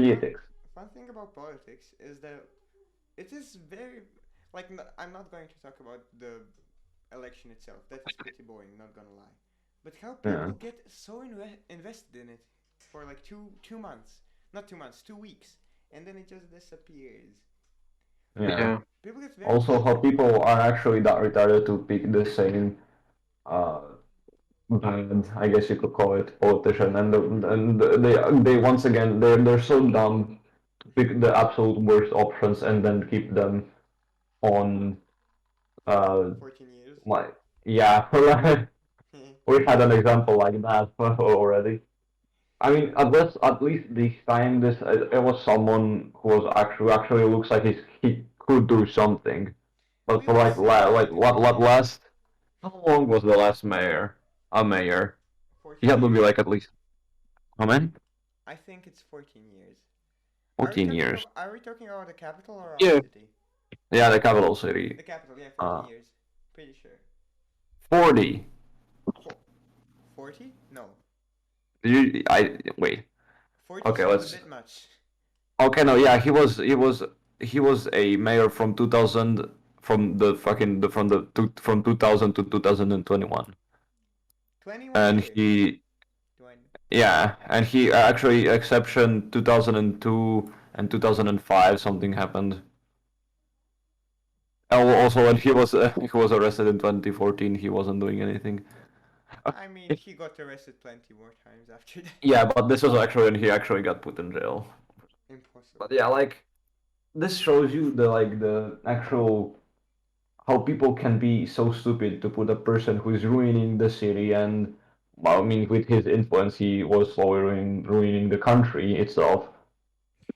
[SPEAKER 2] Fun,
[SPEAKER 1] Politics.
[SPEAKER 2] fun thing about politics is that it is very like I'm not going to talk about the election itself. That is pretty boring, not gonna lie. But how
[SPEAKER 1] Yeah.
[SPEAKER 2] people get so invested in it for like two months, not 2 months, 2 weeks, and then it just disappears.
[SPEAKER 1] Yeah.
[SPEAKER 2] People get very
[SPEAKER 1] Also, how
[SPEAKER 2] passionate.
[SPEAKER 1] people are actually that retarded to pick the same uh bad, I guess you could call it, politician, and they once again they're so dumb to pick the absolute worst options and then keep them on
[SPEAKER 2] 14 years.
[SPEAKER 1] like yeah. We had an example like that already. I mean, at least this time, it was someone who was actually looks like he could do something. But for
[SPEAKER 2] We'll
[SPEAKER 1] like
[SPEAKER 2] see about
[SPEAKER 1] what
[SPEAKER 2] it.
[SPEAKER 1] last? How long was the last mayor? A mayor. He
[SPEAKER 2] 14
[SPEAKER 1] had to be
[SPEAKER 2] years.
[SPEAKER 1] like at least how many?
[SPEAKER 2] I think it's 14 years.
[SPEAKER 1] 14 years.
[SPEAKER 2] Are we talking about the capital or our
[SPEAKER 3] Yeah.
[SPEAKER 2] city?
[SPEAKER 1] Yeah, the capital city.
[SPEAKER 2] The capital, yeah, 14
[SPEAKER 1] Uh,
[SPEAKER 2] years. Pretty sure.
[SPEAKER 1] 40.
[SPEAKER 2] 40? No.
[SPEAKER 1] I wait.
[SPEAKER 2] 40
[SPEAKER 1] Okay,
[SPEAKER 2] sounds
[SPEAKER 1] let's.
[SPEAKER 2] a bit much.
[SPEAKER 1] Okay, no, yeah, he was a mayor from 2000 from the fucking the from 2000 to 2021.
[SPEAKER 2] 21
[SPEAKER 1] And
[SPEAKER 2] years.
[SPEAKER 1] he yeah, and he actually exception 2002 and 2005 something happened. Oh, also when he was arrested in 2014, he wasn't doing anything.
[SPEAKER 2] I mean, he got arrested plenty more times after that.
[SPEAKER 1] Yeah, but this was actually when he actually got put in jail.
[SPEAKER 2] Impossible.
[SPEAKER 1] But yeah, like this shows you the actual how people can be so stupid to put a person who's ruining the city and well, I mean, with his influence, he was slowly ruining the country itself.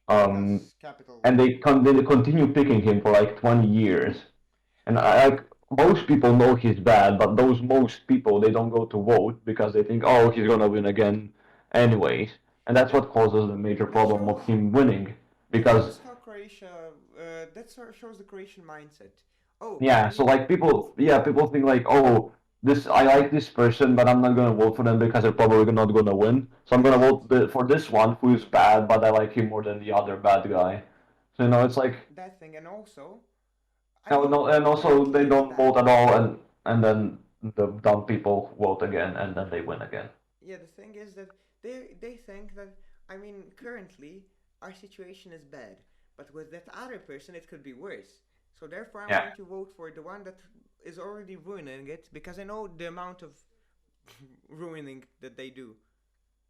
[SPEAKER 1] Um,
[SPEAKER 2] Because capital.
[SPEAKER 1] and they continue picking him for like 20 years. And like most people know he's bad, but those most people they don't go to vote because they think, oh, he's gonna win again, anyways. And that's
[SPEAKER 2] That
[SPEAKER 1] what causes the major
[SPEAKER 2] that
[SPEAKER 1] problem of
[SPEAKER 2] shows
[SPEAKER 1] him winning.
[SPEAKER 2] that
[SPEAKER 1] Because
[SPEAKER 2] shows how Croatia. That shows the Croatian mindset. Oh,
[SPEAKER 1] yeah,
[SPEAKER 2] I
[SPEAKER 1] so
[SPEAKER 2] need.
[SPEAKER 1] like people think like, oh, this I like this person, but I'm not gonna vote for them because they're probably not gonna win. So I'm gonna
[SPEAKER 2] That
[SPEAKER 1] vote for this one who is bad, but I like him more than the other bad guy. So it's like
[SPEAKER 2] that thing, and also, I
[SPEAKER 1] no,
[SPEAKER 2] mean,
[SPEAKER 1] no, and also
[SPEAKER 2] currently
[SPEAKER 1] they
[SPEAKER 2] it's
[SPEAKER 1] don't
[SPEAKER 2] bad.
[SPEAKER 1] vote at all, and then the dumb people vote again, and then they win again.
[SPEAKER 2] Yeah, the thing is that they think that, I mean, currently our situation is bad, but with that other person it could be worse. So therefore I'm
[SPEAKER 1] Yeah,
[SPEAKER 2] going to vote for the one that is already ruining it because I know the amount of ruining that they do.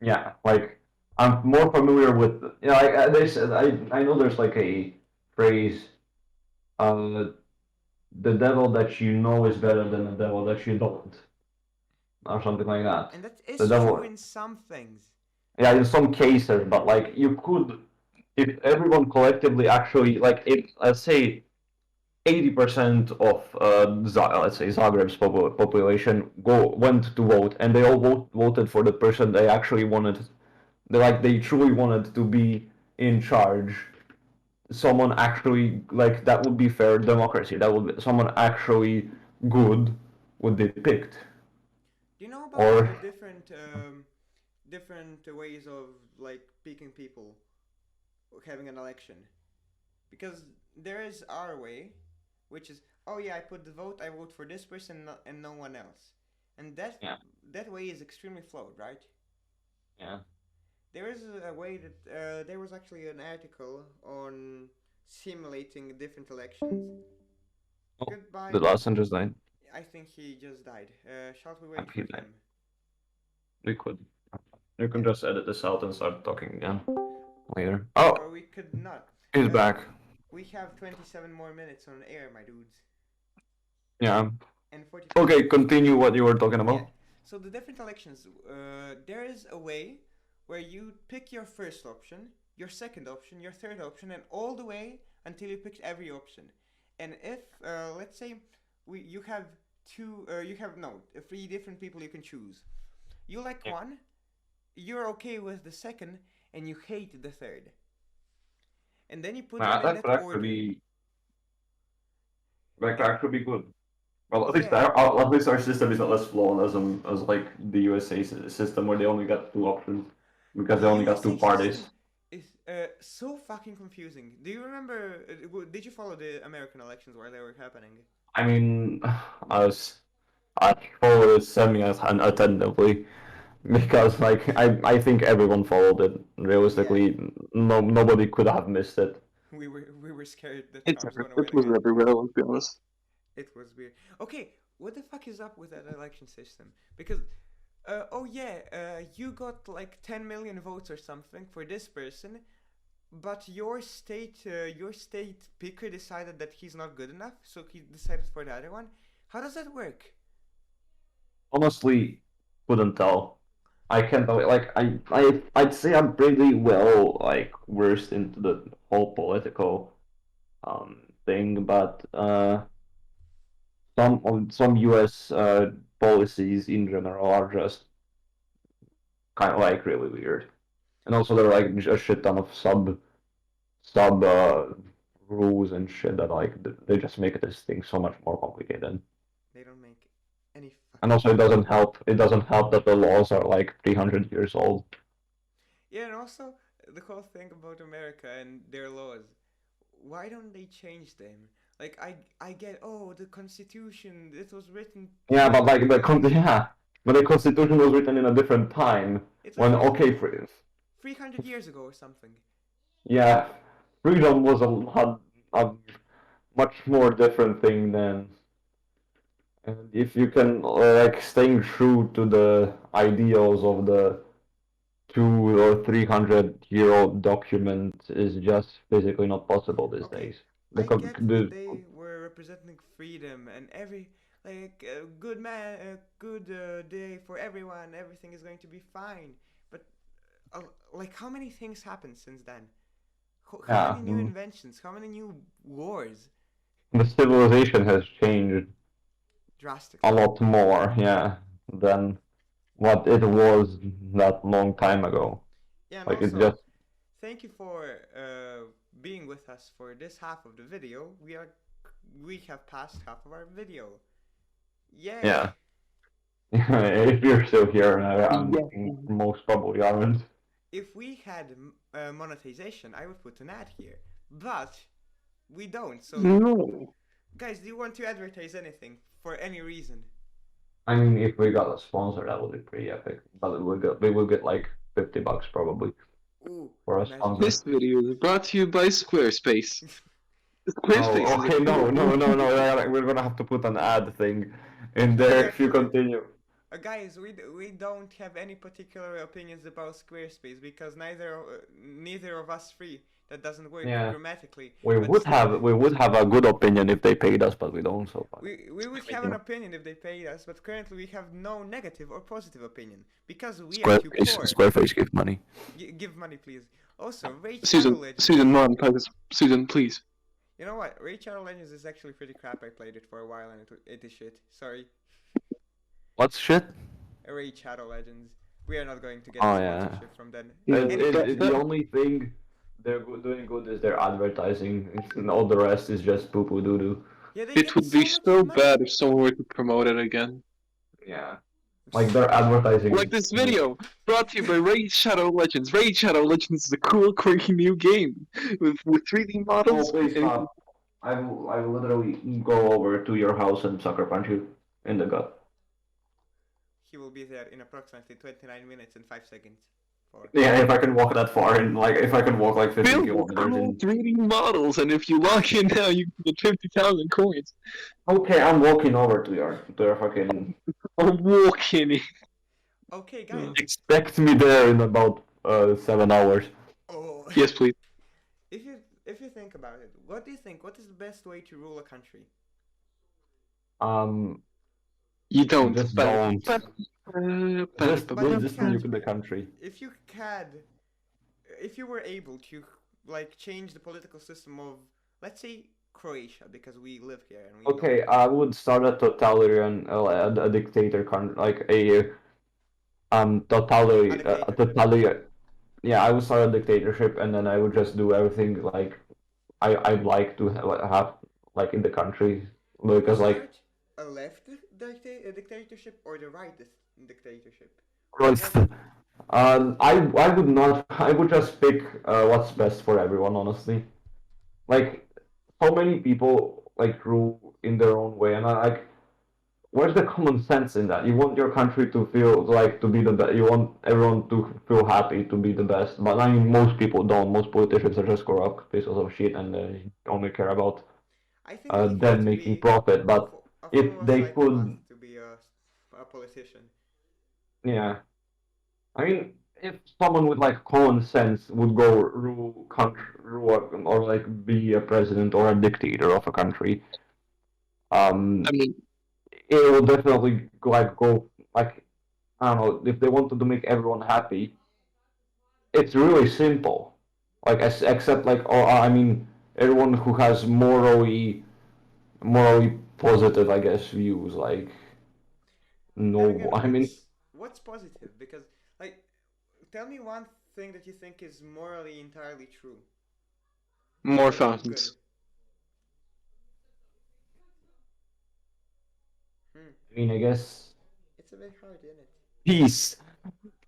[SPEAKER 1] yeah. Like I'm more familiar with like they said. I know there's like a phrase. Uh, the devil that you know is better than the devil that you don't, or something like that.
[SPEAKER 2] And that
[SPEAKER 1] The
[SPEAKER 2] is true
[SPEAKER 1] devil,
[SPEAKER 2] in some things.
[SPEAKER 1] yeah, in some cases, but like you could, if everyone collectively actually, like, if let's say 80% of let's say Zagreb's population went to vote, and they all voted for the person they actually wanted. They truly wanted to be in charge. Someone actually like that would be fair democracy. That would be someone actually good would be picked.
[SPEAKER 2] Do you know about
[SPEAKER 1] Or
[SPEAKER 2] different ways of like picking people having an election? Because there is our way, which is, oh yeah, I put the vote, I vote for this person and no one else, and
[SPEAKER 1] yeah,
[SPEAKER 2] that way is extremely flawed, right?
[SPEAKER 1] yeah.
[SPEAKER 2] There is a way that there was actually an article on simulating different elections.
[SPEAKER 1] Oh,
[SPEAKER 2] Goodbye.
[SPEAKER 1] the last one just died.
[SPEAKER 2] I think he just died. Shall we
[SPEAKER 1] I
[SPEAKER 2] wait for
[SPEAKER 1] feel like
[SPEAKER 2] him?
[SPEAKER 1] we could. You can
[SPEAKER 2] Yeah.
[SPEAKER 1] just edit this out and start talking again later. Oh,
[SPEAKER 2] Or we could not.
[SPEAKER 1] he's
[SPEAKER 2] Uh,
[SPEAKER 1] back.
[SPEAKER 2] we have 27 more minutes on air, my dudes,
[SPEAKER 1] Yeah.
[SPEAKER 2] and 45
[SPEAKER 1] Okay,
[SPEAKER 2] minutes.
[SPEAKER 1] continue what you were talking
[SPEAKER 2] Yeah.
[SPEAKER 1] about.
[SPEAKER 2] So the different elections, there is a way where you pick your first option, your second option, your third option, and all the way until you picked every option. And if let's say you have you have no three different people you can choose. You like
[SPEAKER 1] Yeah.
[SPEAKER 2] one, you're okay with the second, and you hate the third. And then you put them in
[SPEAKER 1] That
[SPEAKER 2] that
[SPEAKER 1] could actually
[SPEAKER 2] order.
[SPEAKER 1] be that could
[SPEAKER 2] And
[SPEAKER 1] actually be good. Well,
[SPEAKER 2] yeah,
[SPEAKER 1] at least our system is not as flawed as like the USA system where they only got two options because
[SPEAKER 2] the
[SPEAKER 1] they only got two
[SPEAKER 2] USA system
[SPEAKER 1] parties.
[SPEAKER 2] is so fucking confusing. Do you remember? Did you follow the American elections while they were happening?
[SPEAKER 1] I mean, I was I followed it semi attentively because like I think everyone followed it.
[SPEAKER 2] Yeah,
[SPEAKER 1] Realistically, nobody could have missed it.
[SPEAKER 2] we were scared that
[SPEAKER 3] It's
[SPEAKER 2] Trump's gonna
[SPEAKER 3] it
[SPEAKER 2] win
[SPEAKER 3] was
[SPEAKER 2] again.
[SPEAKER 3] everywhere. Let's be honest.
[SPEAKER 2] It was weird. Okay, what the fuck is up with that election system? Because oh yeah, you got like 10 million votes or something for this person, but your state picker decided that he's not good enough, so he decided for the other one. How does that work?
[SPEAKER 1] Honestly, couldn't tell. I can't tell. Like I'd say I'm pretty well like versed into the whole political thing, but some U.S. Policies in general are just kind of like really weird, and also there are like a shit ton of sub rules and shit that like they just make this thing so much more complicated.
[SPEAKER 2] They don't make any
[SPEAKER 1] And
[SPEAKER 2] fucking
[SPEAKER 1] also it
[SPEAKER 2] sense.
[SPEAKER 1] doesn't help. It doesn't help that the laws are like 300 years old.
[SPEAKER 2] Yeah, and also the whole thing about America and their laws. Why don't they change them? Like I get, oh, the Constitution, it was written
[SPEAKER 1] Yeah, but like
[SPEAKER 2] 300 years.
[SPEAKER 1] yeah, but the Constitution was written in a different time.
[SPEAKER 2] It was
[SPEAKER 1] When
[SPEAKER 2] written
[SPEAKER 1] okay, for
[SPEAKER 2] 300 years ago or something.
[SPEAKER 1] yeah, freedom was a much more different thing than. And if you can like staying true to the ideals of the 2 or 300-year-old document is just physically not possible these
[SPEAKER 2] Okay,
[SPEAKER 1] days.
[SPEAKER 2] I get that
[SPEAKER 1] The
[SPEAKER 2] they were representing freedom and every like good man, good day for everyone. Everything is going to be fine. But uh, like, how many things happened since then? How
[SPEAKER 1] Yeah,
[SPEAKER 2] many new inventions? How many new wars?
[SPEAKER 1] the civilization has changed a
[SPEAKER 2] Drastically.
[SPEAKER 1] lot more, yeah, than what it was that long time ago.
[SPEAKER 2] Yeah, and
[SPEAKER 1] Like it's
[SPEAKER 2] also
[SPEAKER 1] just
[SPEAKER 2] thank you for being with us for this half of the video. We have passed half of our video. Yay!
[SPEAKER 1] yeah. If you're still here, I'm
[SPEAKER 3] Yeah.
[SPEAKER 1] most probably aren't.
[SPEAKER 2] If we had monetization, I would put an ad here, but we don't. So,
[SPEAKER 3] No.
[SPEAKER 2] guys, do you want to advertise anything for any reason?
[SPEAKER 1] I mean, if we got a sponsor, that would be pretty epic. But we will get like $50 probably
[SPEAKER 2] Ooh,
[SPEAKER 1] for a
[SPEAKER 2] imagine
[SPEAKER 1] sponsor.
[SPEAKER 3] This video is brought to you by Squarespace.
[SPEAKER 2] that.
[SPEAKER 3] Squarespace
[SPEAKER 1] Oh,
[SPEAKER 3] is a
[SPEAKER 1] okay, no,
[SPEAKER 3] cool.
[SPEAKER 1] no, no, no. We're gonna have to put an ad thing in
[SPEAKER 2] Yeah,
[SPEAKER 1] there
[SPEAKER 2] yeah,
[SPEAKER 1] if you
[SPEAKER 2] put it.
[SPEAKER 1] continue.
[SPEAKER 2] Guys, we don't have any particular opinions about Squarespace because neither of us three that doesn't work
[SPEAKER 1] Yeah,
[SPEAKER 2] grammatically.
[SPEAKER 1] we
[SPEAKER 2] But
[SPEAKER 1] would
[SPEAKER 2] still,
[SPEAKER 1] have we would have a good opinion if they paid us, but we don't. So fuck.
[SPEAKER 2] we would have an opinion if they paid us, but currently we have no negative or positive opinion because we are too poor.
[SPEAKER 1] Squareface give money.
[SPEAKER 2] Give money, please. Also, Raid Shadow
[SPEAKER 3] Susan,
[SPEAKER 2] Legends.
[SPEAKER 3] Susan, Mom, Susan, please.
[SPEAKER 2] You know what? Raid Shadow Legends is actually pretty crap. I played it for a while and it is shit. Sorry.
[SPEAKER 1] What's shit?
[SPEAKER 2] Raid Shadow Legends. We are not going to get
[SPEAKER 1] Oh
[SPEAKER 2] a
[SPEAKER 1] yeah.
[SPEAKER 2] sponsorship from them.
[SPEAKER 1] The only thing they're doing good is their advertising, and all the rest is just poo poo doo doo.
[SPEAKER 2] Yeah, they
[SPEAKER 3] It
[SPEAKER 2] get
[SPEAKER 3] would be
[SPEAKER 2] so much
[SPEAKER 3] so
[SPEAKER 2] money.
[SPEAKER 3] bad if someone were to promote it again.
[SPEAKER 1] Yeah, like their advertising.
[SPEAKER 3] Like this video, brought to you by Raid Shadow Legends. Raid Shadow Legends is a cool, quirky new game with 3D
[SPEAKER 1] Oh,
[SPEAKER 3] models.
[SPEAKER 1] please
[SPEAKER 3] and
[SPEAKER 1] stop. I will literally go over to your house and sucker punch you in the gut.
[SPEAKER 2] He will be there in approximately 29 minutes and 5 seconds.
[SPEAKER 1] Yeah, if I can walk that far, and like if I can walk like 50
[SPEAKER 3] filled with
[SPEAKER 1] kilometers
[SPEAKER 3] cool
[SPEAKER 1] in.
[SPEAKER 3] 3D models, and if you log in now, you can get 50,000 coins.
[SPEAKER 1] Okay, I'm walking over to your fucking.
[SPEAKER 3] I'm walking.
[SPEAKER 2] Okay, guys.
[SPEAKER 1] Expect me there in about 7 hours.
[SPEAKER 2] Oh.
[SPEAKER 3] Yes, please.
[SPEAKER 2] If you think about it, what do you think? What is the best way to rule a country?
[SPEAKER 1] Um,
[SPEAKER 3] You don't.
[SPEAKER 1] just don't. Just
[SPEAKER 2] But if you
[SPEAKER 1] just
[SPEAKER 2] had,
[SPEAKER 1] nuke the country.
[SPEAKER 2] if you had, if you were able to like change the political system of, let's say, Croatia, because we live here and we know.
[SPEAKER 1] Okay, I would start a totalitarian, a dictator country, like a
[SPEAKER 2] A
[SPEAKER 1] totalitarian. Yeah, I would start a dictatorship, and then I would just do everything like I'd like to have like in the country
[SPEAKER 2] You would
[SPEAKER 1] because like
[SPEAKER 2] start a left dictatorship or the right dictatorship?
[SPEAKER 1] Christ. I would not. I would just pick what's best for everyone. Honestly, like so many people like rule in their own way, and I like. Where's the common sense in that? You want your country to feel like to be the best. You want everyone to feel happy to be the best. But I mean, most people don't. Most politicians are just corrupt pieces of shit, and they only care about
[SPEAKER 2] I think we have
[SPEAKER 1] them
[SPEAKER 2] to
[SPEAKER 1] making
[SPEAKER 2] be
[SPEAKER 1] profit. But
[SPEAKER 2] a
[SPEAKER 1] if
[SPEAKER 2] follow a
[SPEAKER 1] they
[SPEAKER 2] psychopath
[SPEAKER 1] could,
[SPEAKER 2] to be a politician.
[SPEAKER 1] yeah. I mean, if someone with like common sense would go rule country, or like be a president or a dictator of a country,
[SPEAKER 3] I
[SPEAKER 1] um,
[SPEAKER 3] mean,
[SPEAKER 1] it will definitely like go like I don't know if they wanted to make everyone happy. It's really simple, like except like or I mean everyone who has morally positive I guess views like
[SPEAKER 2] Then
[SPEAKER 1] no
[SPEAKER 2] again,
[SPEAKER 1] I mean
[SPEAKER 2] what's positive? Because like, tell me one thing that you think is morally entirely true
[SPEAKER 3] more
[SPEAKER 2] or good.
[SPEAKER 3] fountains.
[SPEAKER 2] Hmm.
[SPEAKER 1] I guess
[SPEAKER 2] It's a bit hard, isn't it?
[SPEAKER 1] peace.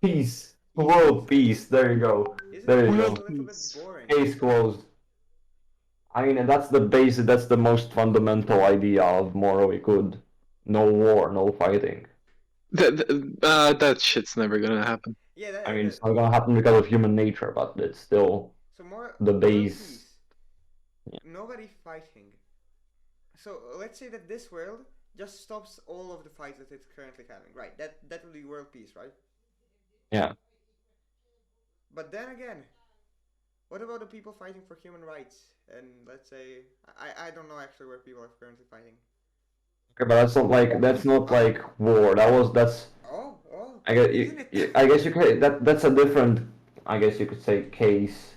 [SPEAKER 1] Peace.
[SPEAKER 2] Peace.
[SPEAKER 1] World peace. There you go.
[SPEAKER 2] Isn't
[SPEAKER 1] There you
[SPEAKER 2] peace a
[SPEAKER 1] go.
[SPEAKER 3] World
[SPEAKER 2] little bit
[SPEAKER 3] peace.
[SPEAKER 2] boring?
[SPEAKER 1] Case closed. I mean, and that's the base, that's the most fundamental idea of morally good. No war, no fighting.
[SPEAKER 3] That shit's never gonna happen.
[SPEAKER 2] Yeah,
[SPEAKER 1] I mean, it's not gonna happen because of human nature, but it's still
[SPEAKER 2] so more
[SPEAKER 1] the
[SPEAKER 2] world
[SPEAKER 1] base.
[SPEAKER 2] peace. Nobody fighting. So let's say that this world just stops all of the fights that it's currently having. Right. That would be world peace, right?
[SPEAKER 1] Yeah.
[SPEAKER 2] But then again, what about the people fighting for human rights? And let's say I don't know actually where people are currently fighting.
[SPEAKER 1] Okay, but that's not like war. That's
[SPEAKER 2] Oh,
[SPEAKER 1] I guess
[SPEAKER 2] isn't it?
[SPEAKER 1] I guess you could that's a different I guess you could say case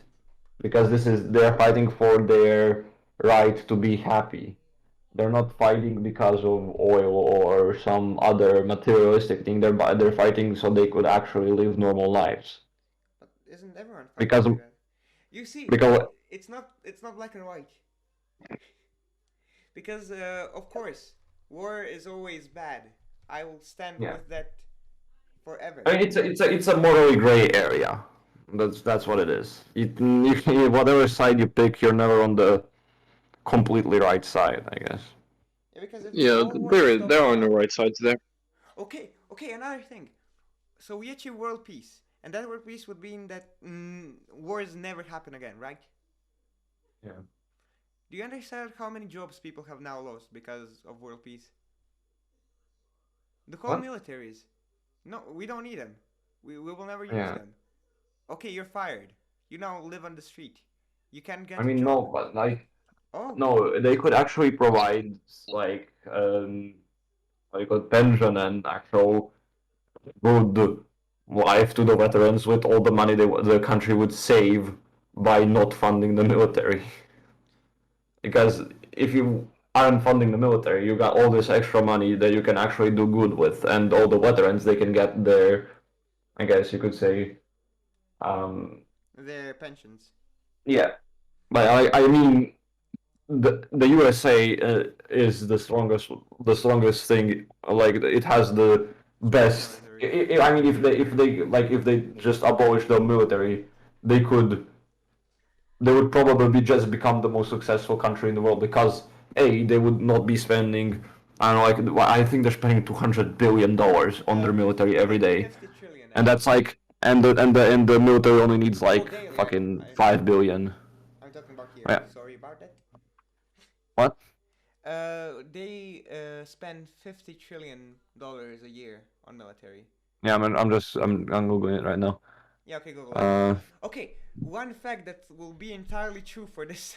[SPEAKER 1] because this is they're fighting for their right to be happy. They're not fighting because of oil or some other materialistic thing. They're fighting so they could actually live normal lives.
[SPEAKER 2] But isn't everyone fighting
[SPEAKER 1] Because
[SPEAKER 2] like that? You see,
[SPEAKER 1] because
[SPEAKER 2] it's not black and white. Because of course, war is always bad. I will stand
[SPEAKER 1] yeah,
[SPEAKER 2] with that forever.
[SPEAKER 1] I mean it's a morally gray area. That's what it is. Whatever side you pick, you're never on the completely right side, I guess.
[SPEAKER 2] Yeah, because if
[SPEAKER 3] Yeah,
[SPEAKER 2] all war
[SPEAKER 3] there
[SPEAKER 2] stops
[SPEAKER 3] are no
[SPEAKER 2] now,
[SPEAKER 3] right sides there.
[SPEAKER 2] okay, another thing. So we achieve world peace, and that world peace would mean that wars never happen again, right?
[SPEAKER 1] Yeah.
[SPEAKER 2] Do you understand how many jobs people have now lost because of world peace? The whole
[SPEAKER 1] What?
[SPEAKER 2] militaries. No, we don't need them. We will never use
[SPEAKER 1] Yeah.
[SPEAKER 2] them. Okay, you're fired. You now live on the street. You can't
[SPEAKER 1] I
[SPEAKER 2] get a
[SPEAKER 1] mean, no,
[SPEAKER 2] job.
[SPEAKER 1] but like,
[SPEAKER 2] Oh,
[SPEAKER 1] no, they could actually provide like a pension and actual good life to the veterans with all the money the country would save by not funding the military. Because if you aren't funding the military, you got all this extra money that you can actually do good with, and all the veterans they can get their, I guess you could say, um,
[SPEAKER 2] their pensions.
[SPEAKER 1] yeah. But I mean, the USA is the strongest thing. Like it has the best.
[SPEAKER 2] Military.
[SPEAKER 1] I mean, if they just abolish the military, they could they would probably just become the most successful country in the world because they would not be spending. I don't know, like I think they're spending $200 billion on their military every day,
[SPEAKER 2] 50 trillion
[SPEAKER 1] and
[SPEAKER 2] every
[SPEAKER 1] that's
[SPEAKER 2] year.
[SPEAKER 1] like and the military only needs
[SPEAKER 2] Oh,
[SPEAKER 1] like
[SPEAKER 2] daily.
[SPEAKER 1] fucking
[SPEAKER 2] I
[SPEAKER 1] 5 billion.
[SPEAKER 2] I'm talking about yearly.
[SPEAKER 1] Yeah.
[SPEAKER 2] Sorry about that.
[SPEAKER 1] What?
[SPEAKER 2] They spend $50 trillion a year on military.
[SPEAKER 1] Yeah, I'm googling it right now.
[SPEAKER 2] Yeah, okay, Google it.
[SPEAKER 1] Uh,
[SPEAKER 2] Okay, one fact that will be entirely true for this.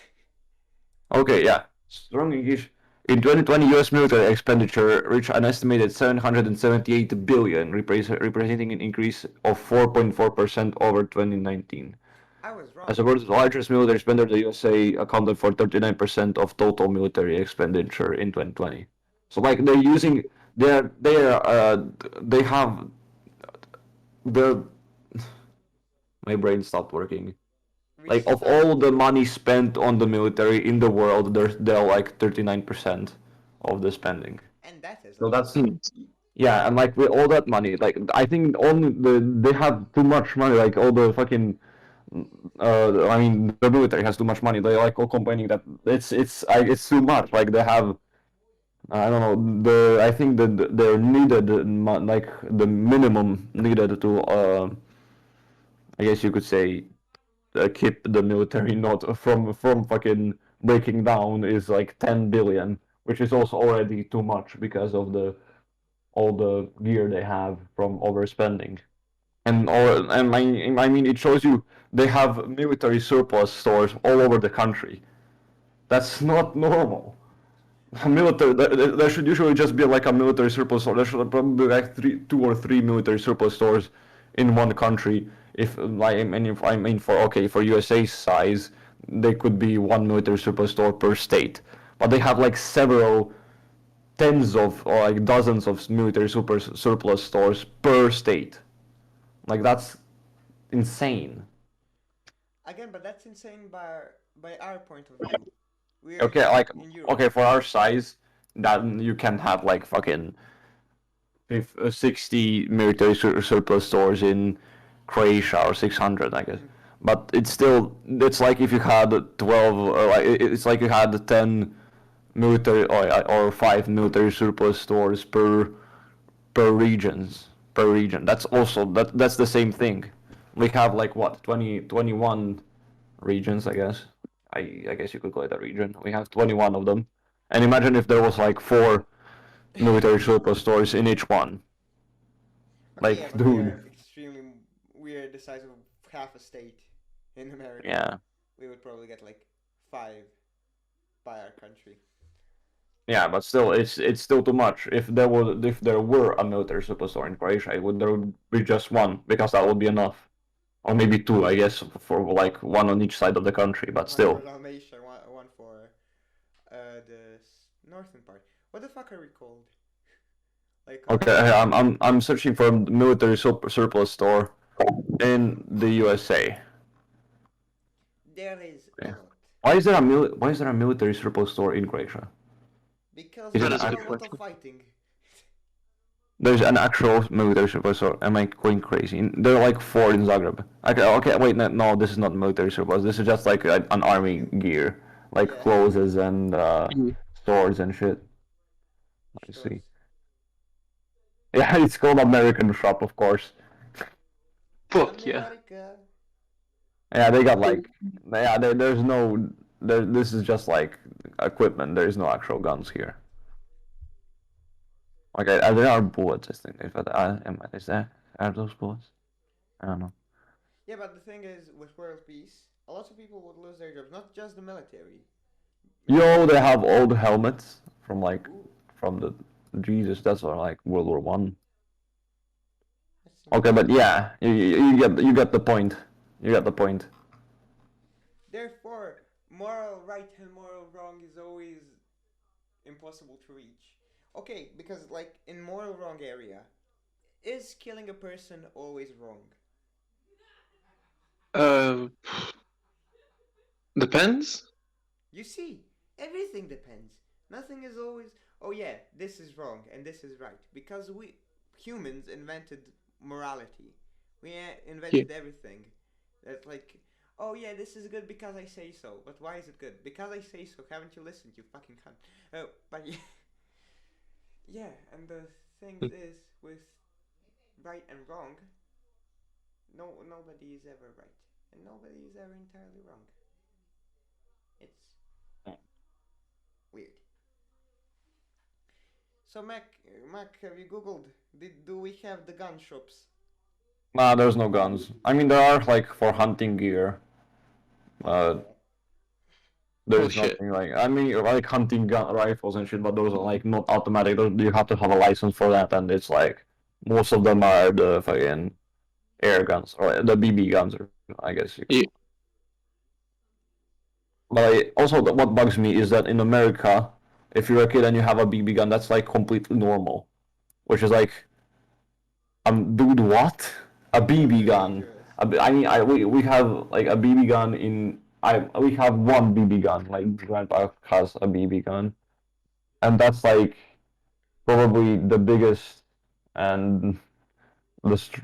[SPEAKER 1] okay, yeah. Strong English. In 2020, U.S. military expenditure reached an estimated 778 billion, representing an increase of 4.4% over 2019.
[SPEAKER 2] I was
[SPEAKER 1] As
[SPEAKER 2] wrong.
[SPEAKER 1] the world's largest military spender, the USA accounted for 39% of total military expenditure in 2020. So, like, they have the. My brain stopped working. Like of
[SPEAKER 2] Restart.
[SPEAKER 1] all the money spent on the military in the world, they're like 39% of the spending.
[SPEAKER 2] And that is a
[SPEAKER 1] So
[SPEAKER 2] lot.
[SPEAKER 1] that's yeah, and like with all that money, like I think only they have too much money. Like all the fucking, I mean, the military has too much money. They like all complaining that it's too much. Like they have, I don't know, I think that they're needed like the minimum needed to, I guess you could say keep the military not from fucking breaking down is like 10 billion, which is also already too much because of the all the gear they have from overspending. And I mean it shows you they have military surplus stores all over the country. That's not normal. Military there should usually just be like a military surplus store. There should probably be like two or three military surplus stores in one country. If like I mean for okay for USA size, they could be one military surplus store per state, but they have like several tens of or like dozens of military surplus stores per state. Like that's insane.
[SPEAKER 2] Again, but that's insane by our point of view. We are
[SPEAKER 1] Okay,
[SPEAKER 2] here
[SPEAKER 1] like
[SPEAKER 2] in Europe.
[SPEAKER 1] okay for our size, that you can have like fucking if 60 military surplus stores in Croatia or 600, I guess.
[SPEAKER 2] Mhm.
[SPEAKER 1] But it's like if you had 12, or like it's like you had 10 military or 5 military surplus stores per region. That's the same thing. We have like what 21 regions, I guess. I guess you could call it a region. We have 21 of them. And imagine if there was like four military surplus stores in each one.
[SPEAKER 2] Okay, yeah,
[SPEAKER 1] Like,
[SPEAKER 2] but we are
[SPEAKER 1] dude.
[SPEAKER 2] extremely. We are the size of half a state in America.
[SPEAKER 1] Yeah.
[SPEAKER 2] We would probably get like 5 by our country.
[SPEAKER 1] Yeah, but still, it's still too much. If there were a military superstore in Croatia, there would be just one because that would be enough, or maybe two, I guess, for like one on each side of the country. But
[SPEAKER 2] One for
[SPEAKER 1] still,
[SPEAKER 2] Dalmatia, one for the northern part. What the fuck are we called? Like
[SPEAKER 1] okay, I'm searching for a military surplus store in the USA.
[SPEAKER 2] there is a
[SPEAKER 1] Yeah.
[SPEAKER 2] lot.
[SPEAKER 1] Why is there a military surplus store in Croatia?
[SPEAKER 2] Because
[SPEAKER 1] Is
[SPEAKER 2] we
[SPEAKER 1] it
[SPEAKER 3] That
[SPEAKER 1] an
[SPEAKER 3] is a
[SPEAKER 2] do a
[SPEAKER 3] good
[SPEAKER 2] lot
[SPEAKER 1] actual?
[SPEAKER 2] of
[SPEAKER 3] question.
[SPEAKER 2] fighting.
[SPEAKER 1] There's an actual military surplus store. Am I going crazy? There are like four in Zagreb. Okay, okay, wait, no, no, this is not military surplus. This is just like an army gear, like
[SPEAKER 2] Yeah,
[SPEAKER 1] clothes and
[SPEAKER 3] Mhm.
[SPEAKER 1] swords and shit. I see.
[SPEAKER 2] stores.
[SPEAKER 1] Yeah, it's called American Shop, of course.
[SPEAKER 3] Fuck yeah.
[SPEAKER 2] America.
[SPEAKER 1] Yeah, they got like, yeah, there's no, this is just like equipment. There is no actual guns here. Okay, there are bullets. I think. Is there? Are those bullets? I don't know.
[SPEAKER 2] Yeah, but the thing is, with world peace, a lot of people would lose their jobs. Not just the military.
[SPEAKER 1] Yo, they have old helmets from like
[SPEAKER 2] Ooh,
[SPEAKER 1] from the Jesus. That's like World War One.
[SPEAKER 2] that's
[SPEAKER 1] Okay, but
[SPEAKER 2] impressive.
[SPEAKER 1] yeah, you get the point. You get the point.
[SPEAKER 2] Therefore, moral right and moral wrong is always impossible to reach. Okay, because like in moral wrong area, is killing a person always wrong?
[SPEAKER 3] Uh, depends.
[SPEAKER 2] You see, everything depends. Nothing is always, oh yeah, this is wrong and this is right. Because we humans invented morality. We
[SPEAKER 3] Yeah.
[SPEAKER 2] invented everything. That's like, oh yeah, this is good because I say so. But why is it good? Because I say so. Haven't you listened, you fucking cunt? But yeah, yeah. And the thing is, with right and wrong, nobody is ever right, and nobody is ever entirely wrong. It's weird. So Mac, have you googled? Do we have the gun shops?
[SPEAKER 1] Nah, there's no guns. I mean, there are like for hunting gear. Uh,
[SPEAKER 2] Yeah.
[SPEAKER 3] Oh
[SPEAKER 1] there's
[SPEAKER 3] shit.
[SPEAKER 1] nothing like. I mean, like hunting gun rifles and shit, but those are like not automatic. You have to have a license for that, and it's like most of them are the fucking air guns or the BB guns, or I guess.
[SPEAKER 3] Yeah.
[SPEAKER 1] But also, what bugs me is that in America, if you're a kid and you have a BB gun, that's like completely normal. Which is like, dude, what? A BB
[SPEAKER 2] Super
[SPEAKER 1] gun?
[SPEAKER 2] dangerous.
[SPEAKER 1] I mean, we have like a BB gun in. We have one BB gun. Like Grandpa has a BB gun, and that's like probably the biggest and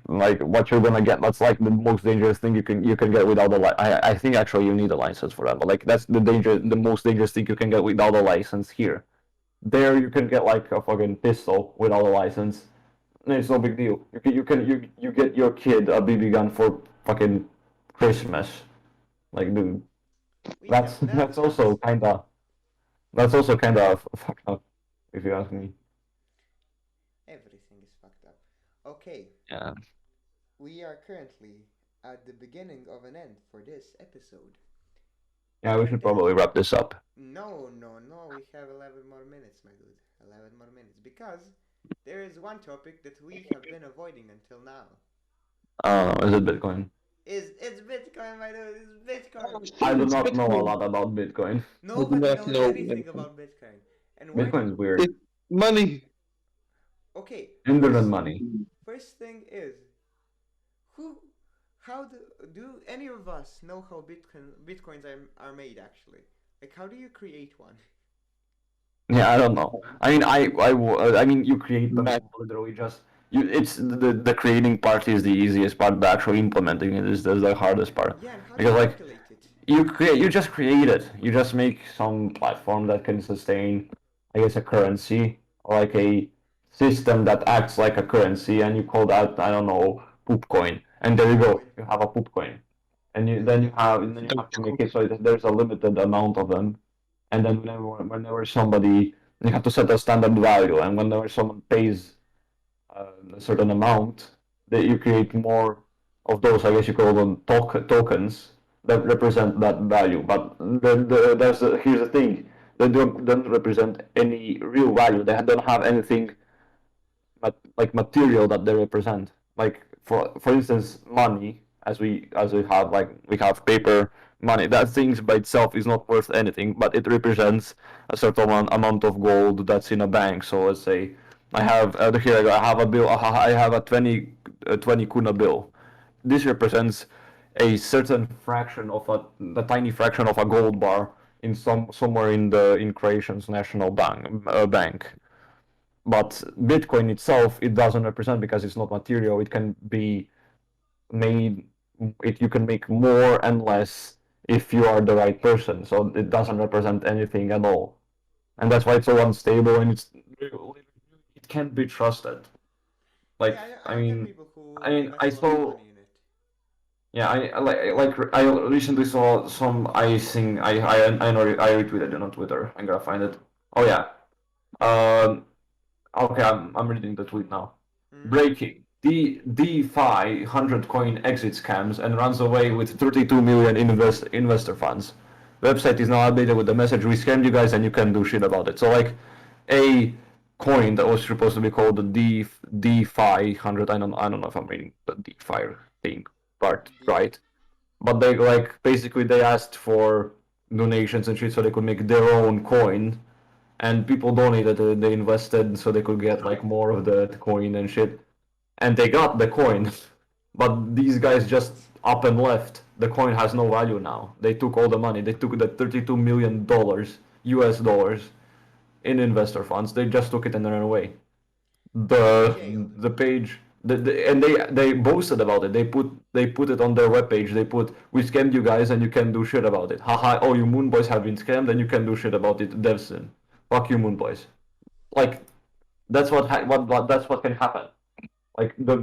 [SPEAKER 1] like what you're gonna get. That's like the most dangerous thing you can get without a license. I think actually you need a license for that, but like that's the most dangerous thing you can get without a license here. There you can get like a fucking pistol without a license. It's no big deal. You get your kid a BB gun for fucking Christmas. Like dude,
[SPEAKER 2] We
[SPEAKER 1] that's
[SPEAKER 2] have
[SPEAKER 1] that's
[SPEAKER 2] laptops.
[SPEAKER 1] also kinda fucked up, if you ask me.
[SPEAKER 2] Everything is fucked up. Okay,
[SPEAKER 1] Yeah.
[SPEAKER 2] we are currently at the beginning of an end for this episode.
[SPEAKER 1] Yeah, we should
[SPEAKER 2] There,
[SPEAKER 1] probably wrap this up.
[SPEAKER 2] no, we have 11 more minutes, my dude. 11 more minutes. Because there is one topic that we have been avoiding until now.
[SPEAKER 1] Is it Bitcoin?
[SPEAKER 2] It's Bitcoin, my dude. It's Bitcoin.
[SPEAKER 3] Oh
[SPEAKER 1] I
[SPEAKER 3] shit,
[SPEAKER 1] do
[SPEAKER 3] it's
[SPEAKER 1] not know a
[SPEAKER 3] Bitcoin.
[SPEAKER 1] lot about Bitcoin.
[SPEAKER 3] I do
[SPEAKER 2] Nobody
[SPEAKER 3] not
[SPEAKER 2] knows
[SPEAKER 3] know
[SPEAKER 2] anything
[SPEAKER 3] anything.
[SPEAKER 2] about Bitcoin. And why?
[SPEAKER 1] Bitcoin's weird.
[SPEAKER 3] It's money.
[SPEAKER 2] Okay,
[SPEAKER 1] Internet
[SPEAKER 2] first,
[SPEAKER 1] money.
[SPEAKER 2] first thing is, who, how do any of us know how bitcoins are made actually? Like, how do you create one?
[SPEAKER 1] Yeah, I don't know. I mean, I mean, you create them
[SPEAKER 3] Mac.
[SPEAKER 1] literally just you. It's the creating part is the easiest part. The actual implementing it is the hardest part
[SPEAKER 2] Yeah, and how do
[SPEAKER 1] because
[SPEAKER 2] you
[SPEAKER 1] like
[SPEAKER 2] calculate it?
[SPEAKER 1] you just create it. You just make some platform that can sustain, I guess, a currency or like a system that acts like a currency, and you call that, I don't know, poop coin, and there you go.
[SPEAKER 2] Poopcoin.
[SPEAKER 1] You have a poop coin, and
[SPEAKER 2] There you go.
[SPEAKER 1] then you have to make it so there's a limited amount of them, and then whenever somebody, you have to set a standard value, and whenever someone pays a certain amount, that you create more of those. I guess you call them tokens that represent that value. But here's the thing: don't represent any real value. They don't have anything like material that they represent. Like for instance, money, as we have like we have paper money. That thing by itself is not worth anything, but it represents a certain amount of gold that's in a bank. So let's say I have here I go, I have a bill. I have a 20 kuna bill. This represents a certain fraction of a tiny fraction of a gold bar in somewhere in Croatian's national bank. But Bitcoin itself, it doesn't represent because it's not material. It can be made. You can make more and less if you are the right person. So it doesn't represent anything at all, and that's why it's so unstable and it can't be trusted. Like
[SPEAKER 2] Yeah,
[SPEAKER 1] I
[SPEAKER 2] I get
[SPEAKER 1] mean,
[SPEAKER 2] people who
[SPEAKER 1] I mean, I
[SPEAKER 2] invest a lot of
[SPEAKER 1] saw.
[SPEAKER 2] money in it.
[SPEAKER 1] Yeah, I recently saw some icing. I know I retweeted it on Twitter. I'm gonna find it. Oh yeah. Um. Okay, I'm reading the tweet now.
[SPEAKER 2] Hmm?
[SPEAKER 1] Breaking. DeFi 100 coin exit scams and runs away with 32 million investor funds. Website is now updated with the message, we scammed you guys and you can do shit about it. So like a coin that was supposed to be called the DeFi 100, I don't know if I'm reading the DeFi thing part
[SPEAKER 2] Yeah.
[SPEAKER 1] right. But they like basically they asked for donations and shit so they could make their own coin, and people donated. They invested so they could get like more of the coin and shit, and they got the coin. But these guys just up and left. The coin has no value now. They took all the money. They took the 32 million dollars US dollars in investor funds. They just took it and ran away. the
[SPEAKER 2] Jailed.
[SPEAKER 1] the page and they boasted about it. They put it on their webpage. They put, we scammed you guys and you can do shit about it. Haha, oh, you moon boys have been scammed and you can do shit about it. Devson, fuck you, moon boys. Like that's what that's what can happen. Like the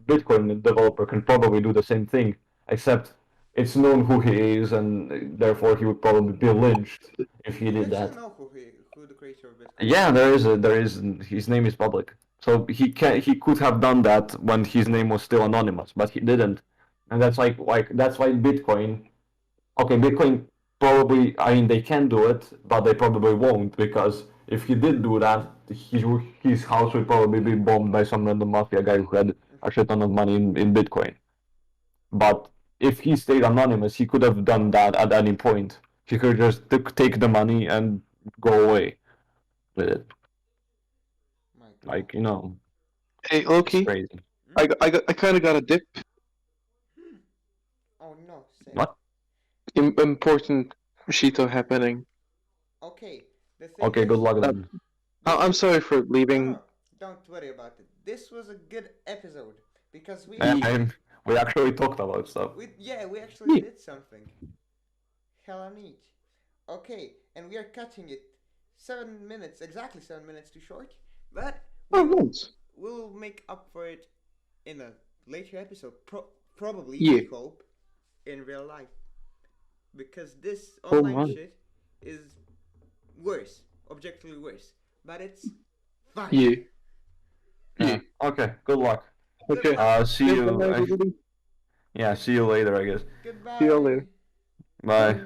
[SPEAKER 1] Bitcoin developer can probably do the same thing, except it's known who he is, and therefore he would probably be lynched if he
[SPEAKER 2] Do we
[SPEAKER 1] did
[SPEAKER 2] actually
[SPEAKER 1] that.
[SPEAKER 2] know who the creator of Bitcoin
[SPEAKER 1] Yeah,
[SPEAKER 2] is?
[SPEAKER 1] there is his name is public. So he could have done that when his name was still anonymous, but he didn't. And that's like that's why Bitcoin, okay, Bitcoin probably, I mean they can do it, but they probably won't, because if he did do that, his house would probably be bombed by some random mafia guy who had a shit ton of money in Bitcoin. But if he stayed anonymous, he could have done that at any point. He could just take the money and go away with it.
[SPEAKER 2] My god.
[SPEAKER 1] Like, you know,
[SPEAKER 3] Hey,
[SPEAKER 1] it's
[SPEAKER 3] Loki,
[SPEAKER 1] crazy.
[SPEAKER 3] I kind of got a dip.
[SPEAKER 2] Hmm. Oh no, same.
[SPEAKER 1] What?
[SPEAKER 3] Important Shito happening.
[SPEAKER 2] Okay, the thing
[SPEAKER 1] Okay, good
[SPEAKER 2] is,
[SPEAKER 1] luck
[SPEAKER 3] Uh,
[SPEAKER 1] then.
[SPEAKER 2] this
[SPEAKER 3] I'm
[SPEAKER 2] was
[SPEAKER 3] sorry for
[SPEAKER 2] no,
[SPEAKER 3] leaving.
[SPEAKER 2] no, don't worry about it. This was a good episode because we
[SPEAKER 1] And
[SPEAKER 2] actually,
[SPEAKER 1] we actually talked about stuff.
[SPEAKER 2] we actually
[SPEAKER 3] Yeah.
[SPEAKER 2] did something. Hella neat. Okay, and we are cutting it 7 minutes, exactly 7 minutes too short, but
[SPEAKER 3] Oh, nice.
[SPEAKER 2] we'll make up for it in a later episode. Probably,
[SPEAKER 3] Yeah.
[SPEAKER 2] we hope, in real life, because this
[SPEAKER 3] Oh,
[SPEAKER 2] online
[SPEAKER 3] man.
[SPEAKER 2] shit is worse, objectively worse, but it's fun.
[SPEAKER 3] Yeah.
[SPEAKER 1] Yeah. Okay, good luck.
[SPEAKER 3] Okay.
[SPEAKER 1] See
[SPEAKER 3] Bye,
[SPEAKER 1] you.
[SPEAKER 3] everybody.
[SPEAKER 1] Yeah, see you later, I guess.
[SPEAKER 2] Goodbye.
[SPEAKER 3] See you later.
[SPEAKER 1] Bye.